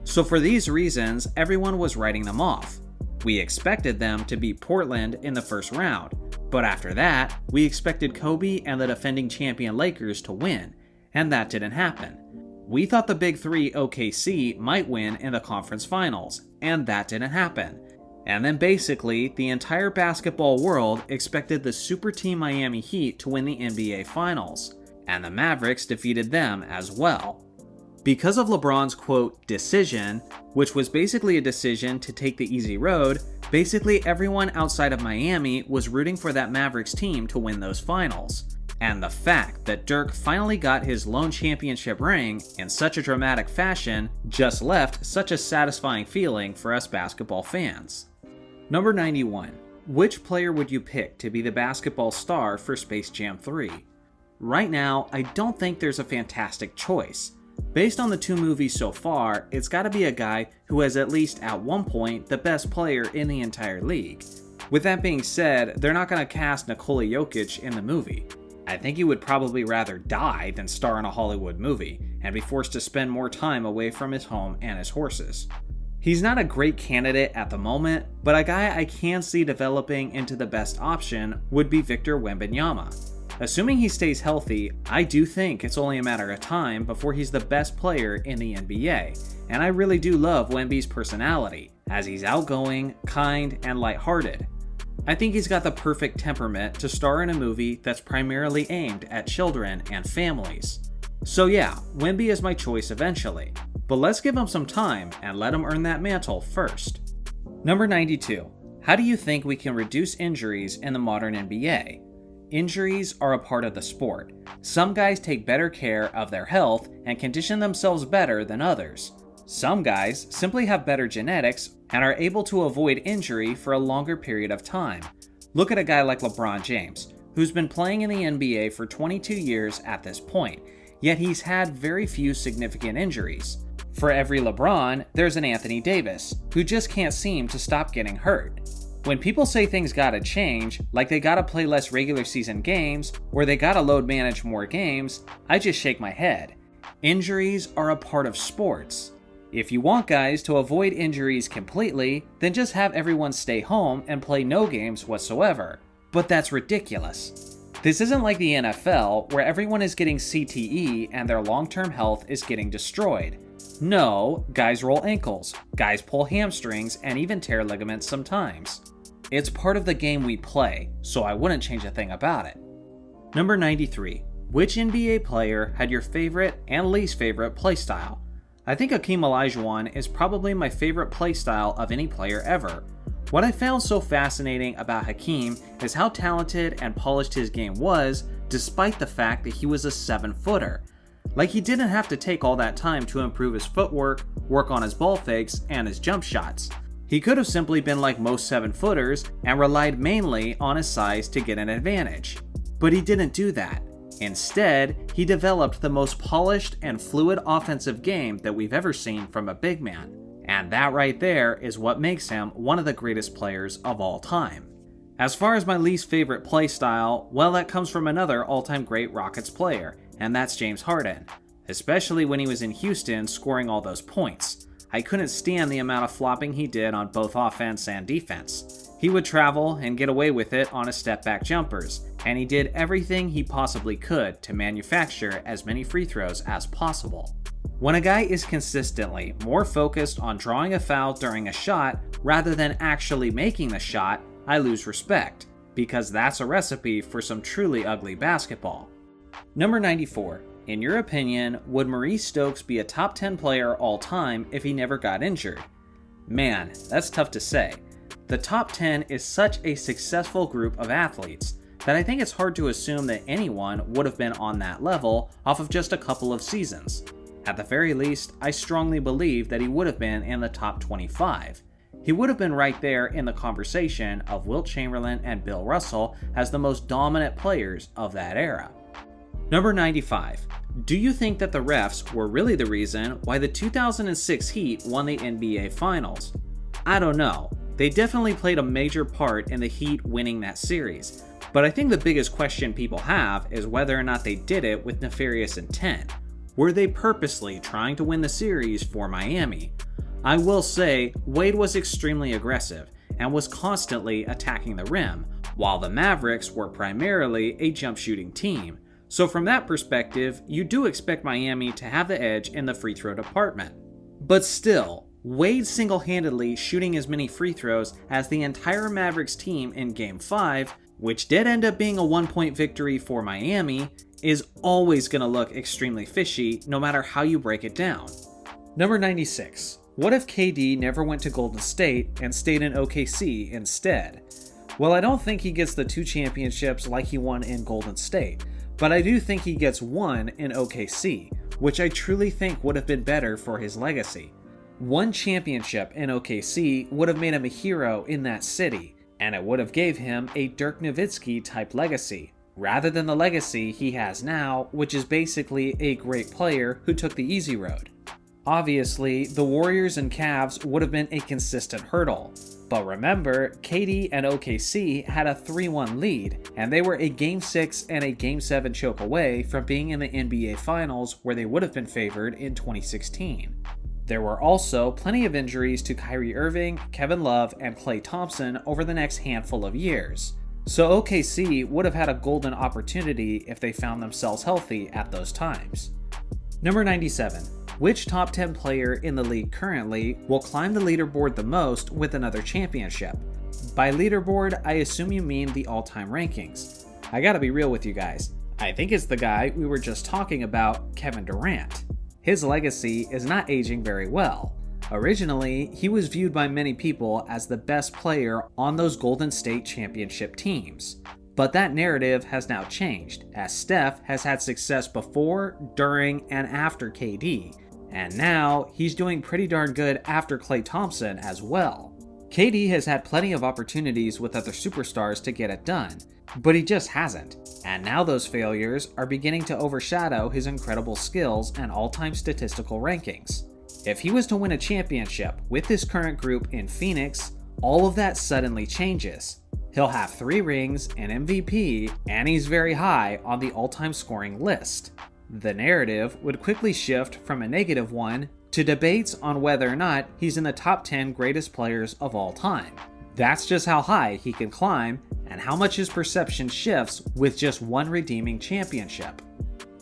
So for these reasons, everyone was writing them off. We expected them to beat Portland in the first round, but after that, we expected Kobe and the defending champion Lakers to win, and that didn't happen. We thought the Big Three OKC might win in the conference finals, and that didn't happen. And then basically, the entire basketball world expected the super team Miami Heat to win the NBA Finals, and the Mavericks defeated them as well. Because of LeBron's quote, decision, which was basically a decision to take the easy road, basically everyone outside of Miami was rooting for that Mavericks team to win those finals. And the fact that Dirk finally got his lone championship ring in such a dramatic fashion just left such a satisfying feeling for us basketball fans. Number 91. Which player would you pick to be the basketball star for Space Jam 3? Right now, I don't think there's a fantastic choice. Based on the 2 movies so far, it's gotta be a guy who was at least at one point the best player in the entire league. With that being said, they're not gonna cast Nikola Jokic in the movie. I think he would probably rather die than star in a Hollywood movie and be forced to spend more time away from his home and his horses. He's not a great candidate at the moment, but a guy I can see developing into the best option would be Victor Wembanyama. Assuming he stays healthy, I do think it's only a matter of time before he's the best player in the NBA, and I really do love Wemby's personality, as he's outgoing, kind, and lighthearted. I think he's got the perfect temperament to star in a movie that's primarily aimed at children and families. So yeah, Wemby is my choice eventually, but let's give him some time and let him earn that mantle first. Number 92. How do you think we can reduce injuries in the modern NBA? Injuries are a part of the sport. Some guys take better care of their health and condition themselves better than others. Some guys simply have better genetics and are able to avoid injury for a longer period of time. Look at a guy like LeBron James, who's been playing in the NBA for 22 years at this point, yet he's had very few significant injuries. For every LeBron, there's an Anthony Davis, who just can't seem to stop getting hurt. When people say things gotta change, like they gotta play less regular season games, or they gotta load manage more games, I just shake my head. Injuries are a part of sports. If you want guys to avoid injuries completely, then just have everyone stay home and play no games whatsoever. But that's ridiculous. This isn't like the NFL, where everyone is getting CTE and their long-term health is getting destroyed. No, guys roll ankles, guys pull hamstrings, and even tear ligaments sometimes. It's part of the game we play, so I wouldn't change a thing about it. Number 93. Which NBA player had your favorite and least favorite playstyle? I think Hakeem Olajuwon is probably my favorite playstyle of any player ever. What I found so fascinating about Hakeem is how talented and polished his game was, despite the fact that he was a 7-footer. Like, he didn't have to take all that time to improve his footwork, work on his ball fakes, and his jump shots. He could have simply been like most 7-footers and relied mainly on his size to get an advantage. But he didn't do that. Instead, he developed the most polished and fluid offensive game that we've ever seen from a big man. And that right there is what makes him one of the greatest players of all time. As far as my least favorite playstyle, well, that comes from another all-time great Rockets player, and that's James Harden. Especially when he was in Houston scoring all those points. I couldn't stand the amount of flopping he did on both offense and defense. He would travel and get away with it on his step-back jumpers, and he did everything he possibly could to manufacture as many free throws as possible. When a guy is consistently more focused on drawing a foul during a shot rather than actually making the shot, I lose respect, because that's a recipe for some truly ugly basketball. Number 94. In your opinion, would Maurice Stokes be a top 10 player all time if he never got injured? Man, that's tough to say. The top 10 is such a successful group of athletes that I think it's hard to assume that anyone would have been on that level off of just a couple of seasons. At the very least, I strongly believe that he would have been in the top 25. He would have been right there in the conversation of Wilt Chamberlain and Bill Russell as the most dominant players of that era. Number 95. Do you think that the refs were really the reason why the 2006 Heat won the NBA Finals? I don't know. They definitely played a major part in the Heat winning that series, but I think the biggest question people have is whether or not they did it with nefarious intent. Were they purposely trying to win the series for Miami? I will say, Wade was extremely aggressive and was constantly attacking the rim, while the Mavericks were primarily a jump shooting team. So from that perspective, you do expect Miami to have the edge in the free throw department. But still, Wade single-handedly shooting as many free throws as the entire Mavericks team in Game 5, which did end up being a 1-point victory for Miami, is always going to look extremely fishy no matter how you break it down. Number 96. What if KD never went to Golden State and stayed in OKC instead? Well, I don't think he gets the 2 championships like he won in Golden State, but I do think he gets one in OKC, which I truly think would have been better for his legacy. One championship in OKC would have made him a hero in that city, and it would have gave him a Dirk Nowitzki type legacy, rather than the legacy he has now, which is basically a great player who took the easy road. Obviously, the Warriors and Cavs would have been a consistent hurdle, but remember, KD and OKC had a 3-1 lead, and they were a Game 6 and a Game 7 choke away from being in the NBA Finals where they would have been favored in 2016. There were also plenty of injuries to Kyrie Irving, Kevin Love, and Klay Thompson over the next handful of years, so OKC would have had a golden opportunity if they found themselves healthy at those times. Number 97. Which top 10 player in the league currently will climb the leaderboard the most with another championship? By leaderboard, I assume you mean the all-time rankings. I gotta be real with you guys. I think it's the guy we were just talking about, Kevin Durant. His legacy is not aging very well. Originally, he was viewed by many people as the best player on those Golden State championship teams. But that narrative has now changed, as Steph has had success before, during, and after KD, and now he's doing pretty darn good after Klay Thompson as well. KD has had plenty of opportunities with other superstars to get it done, but he just hasn't, and now those failures are beginning to overshadow his incredible skills and all-time statistical rankings. If he was to win a championship with his current group in Phoenix, all of that suddenly changes. He'll have 3 rings, an MVP, and he's very high on the all-time scoring list. The narrative would quickly shift from a negative one to debates on whether or not he's in the top 10 greatest players of all time. That's just how high he can climb and how much his perception shifts with just one redeeming championship.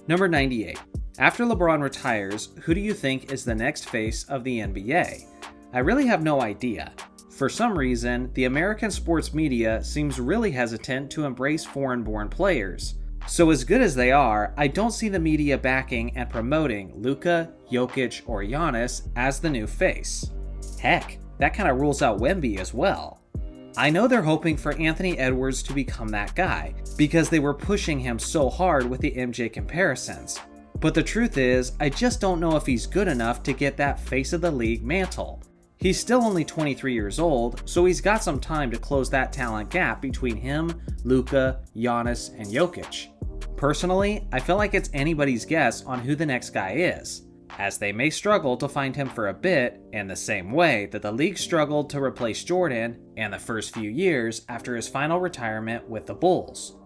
Number 98. After LeBron retires, who do you think is the next face of the NBA? I really have no idea. For some reason, the American sports media seems really hesitant to embrace foreign-born players. So as good as they are, I don't see the media backing and promoting Luka, Jokic, or Giannis as the new face. Heck, that kind of rules out Wemby as well. I know they're hoping for Anthony Edwards to become that guy, because they were pushing him so hard with the MJ comparisons. But the truth is, I just don't know if he's good enough to get that face of the league mantle. He's still only 23 years old, so he's got some time to close that talent gap between him, Luka, Giannis, and Jokic. Personally, I feel like it's anybody's guess on who the next guy is, as they may struggle to find him for a bit in the same way that the league struggled to replace Jordan in the first few years after his final retirement with the Bulls.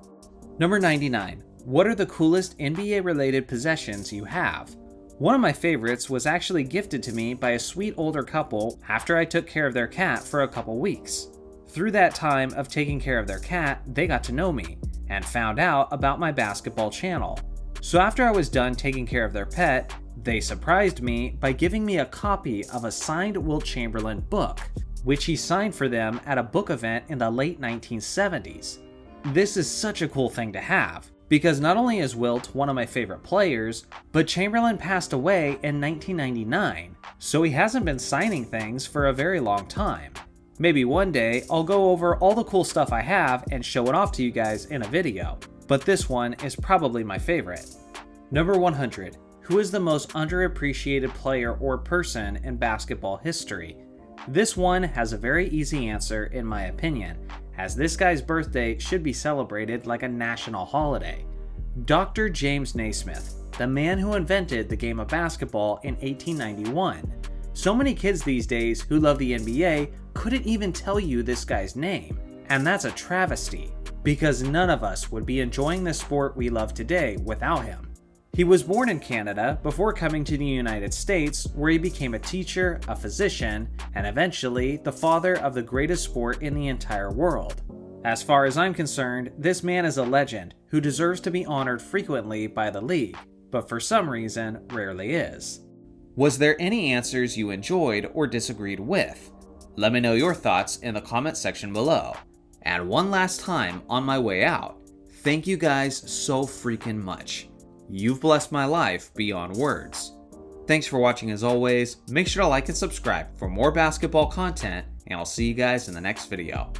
Number 99. What are the coolest NBA-related possessions you have? One of my favorites was actually gifted to me by a sweet older couple after I took care of their cat for a couple weeks. Through that time of taking care of their cat, they got to know me and found out about my basketball channel. So after I was done taking care of their pet, they surprised me by giving me a copy of a signed Wilt Chamberlain book, which he signed for them at a book event in the late 1970s. This is such a cool thing to have, because not only is Wilt one of my favorite players, but Chamberlain passed away in 1999, so he hasn't been signing things for a very long time. Maybe one day I'll go over all the cool stuff I have and show it off to you guys in a video, but this one is probably my favorite. Number 100. Who is the most underappreciated player or person in basketball history? This one has a very easy answer in my opinion, as this guy's birthday should be celebrated like a national holiday. Dr. James Naismith, the man who invented the game of basketball in 1891. So many kids these days who love the NBA couldn't even tell you this guy's name, and that's a travesty, because none of us would be enjoying the sport we love today without him. He was born in Canada before coming to the United States, where he became a teacher, a physician, and eventually the father of the greatest sport in the entire world. As far as I'm concerned, this man is a legend who deserves to be honored frequently by the league, but for some reason rarely is. Was there any answers you enjoyed or disagreed with? Let me know your thoughts in the comment section below. And one last time on my way out, thank you guys so freaking much. You've blessed my life beyond words. Thanks for watching as always. Make sure to like and subscribe for more basketball content, and I'll see you guys in the next video.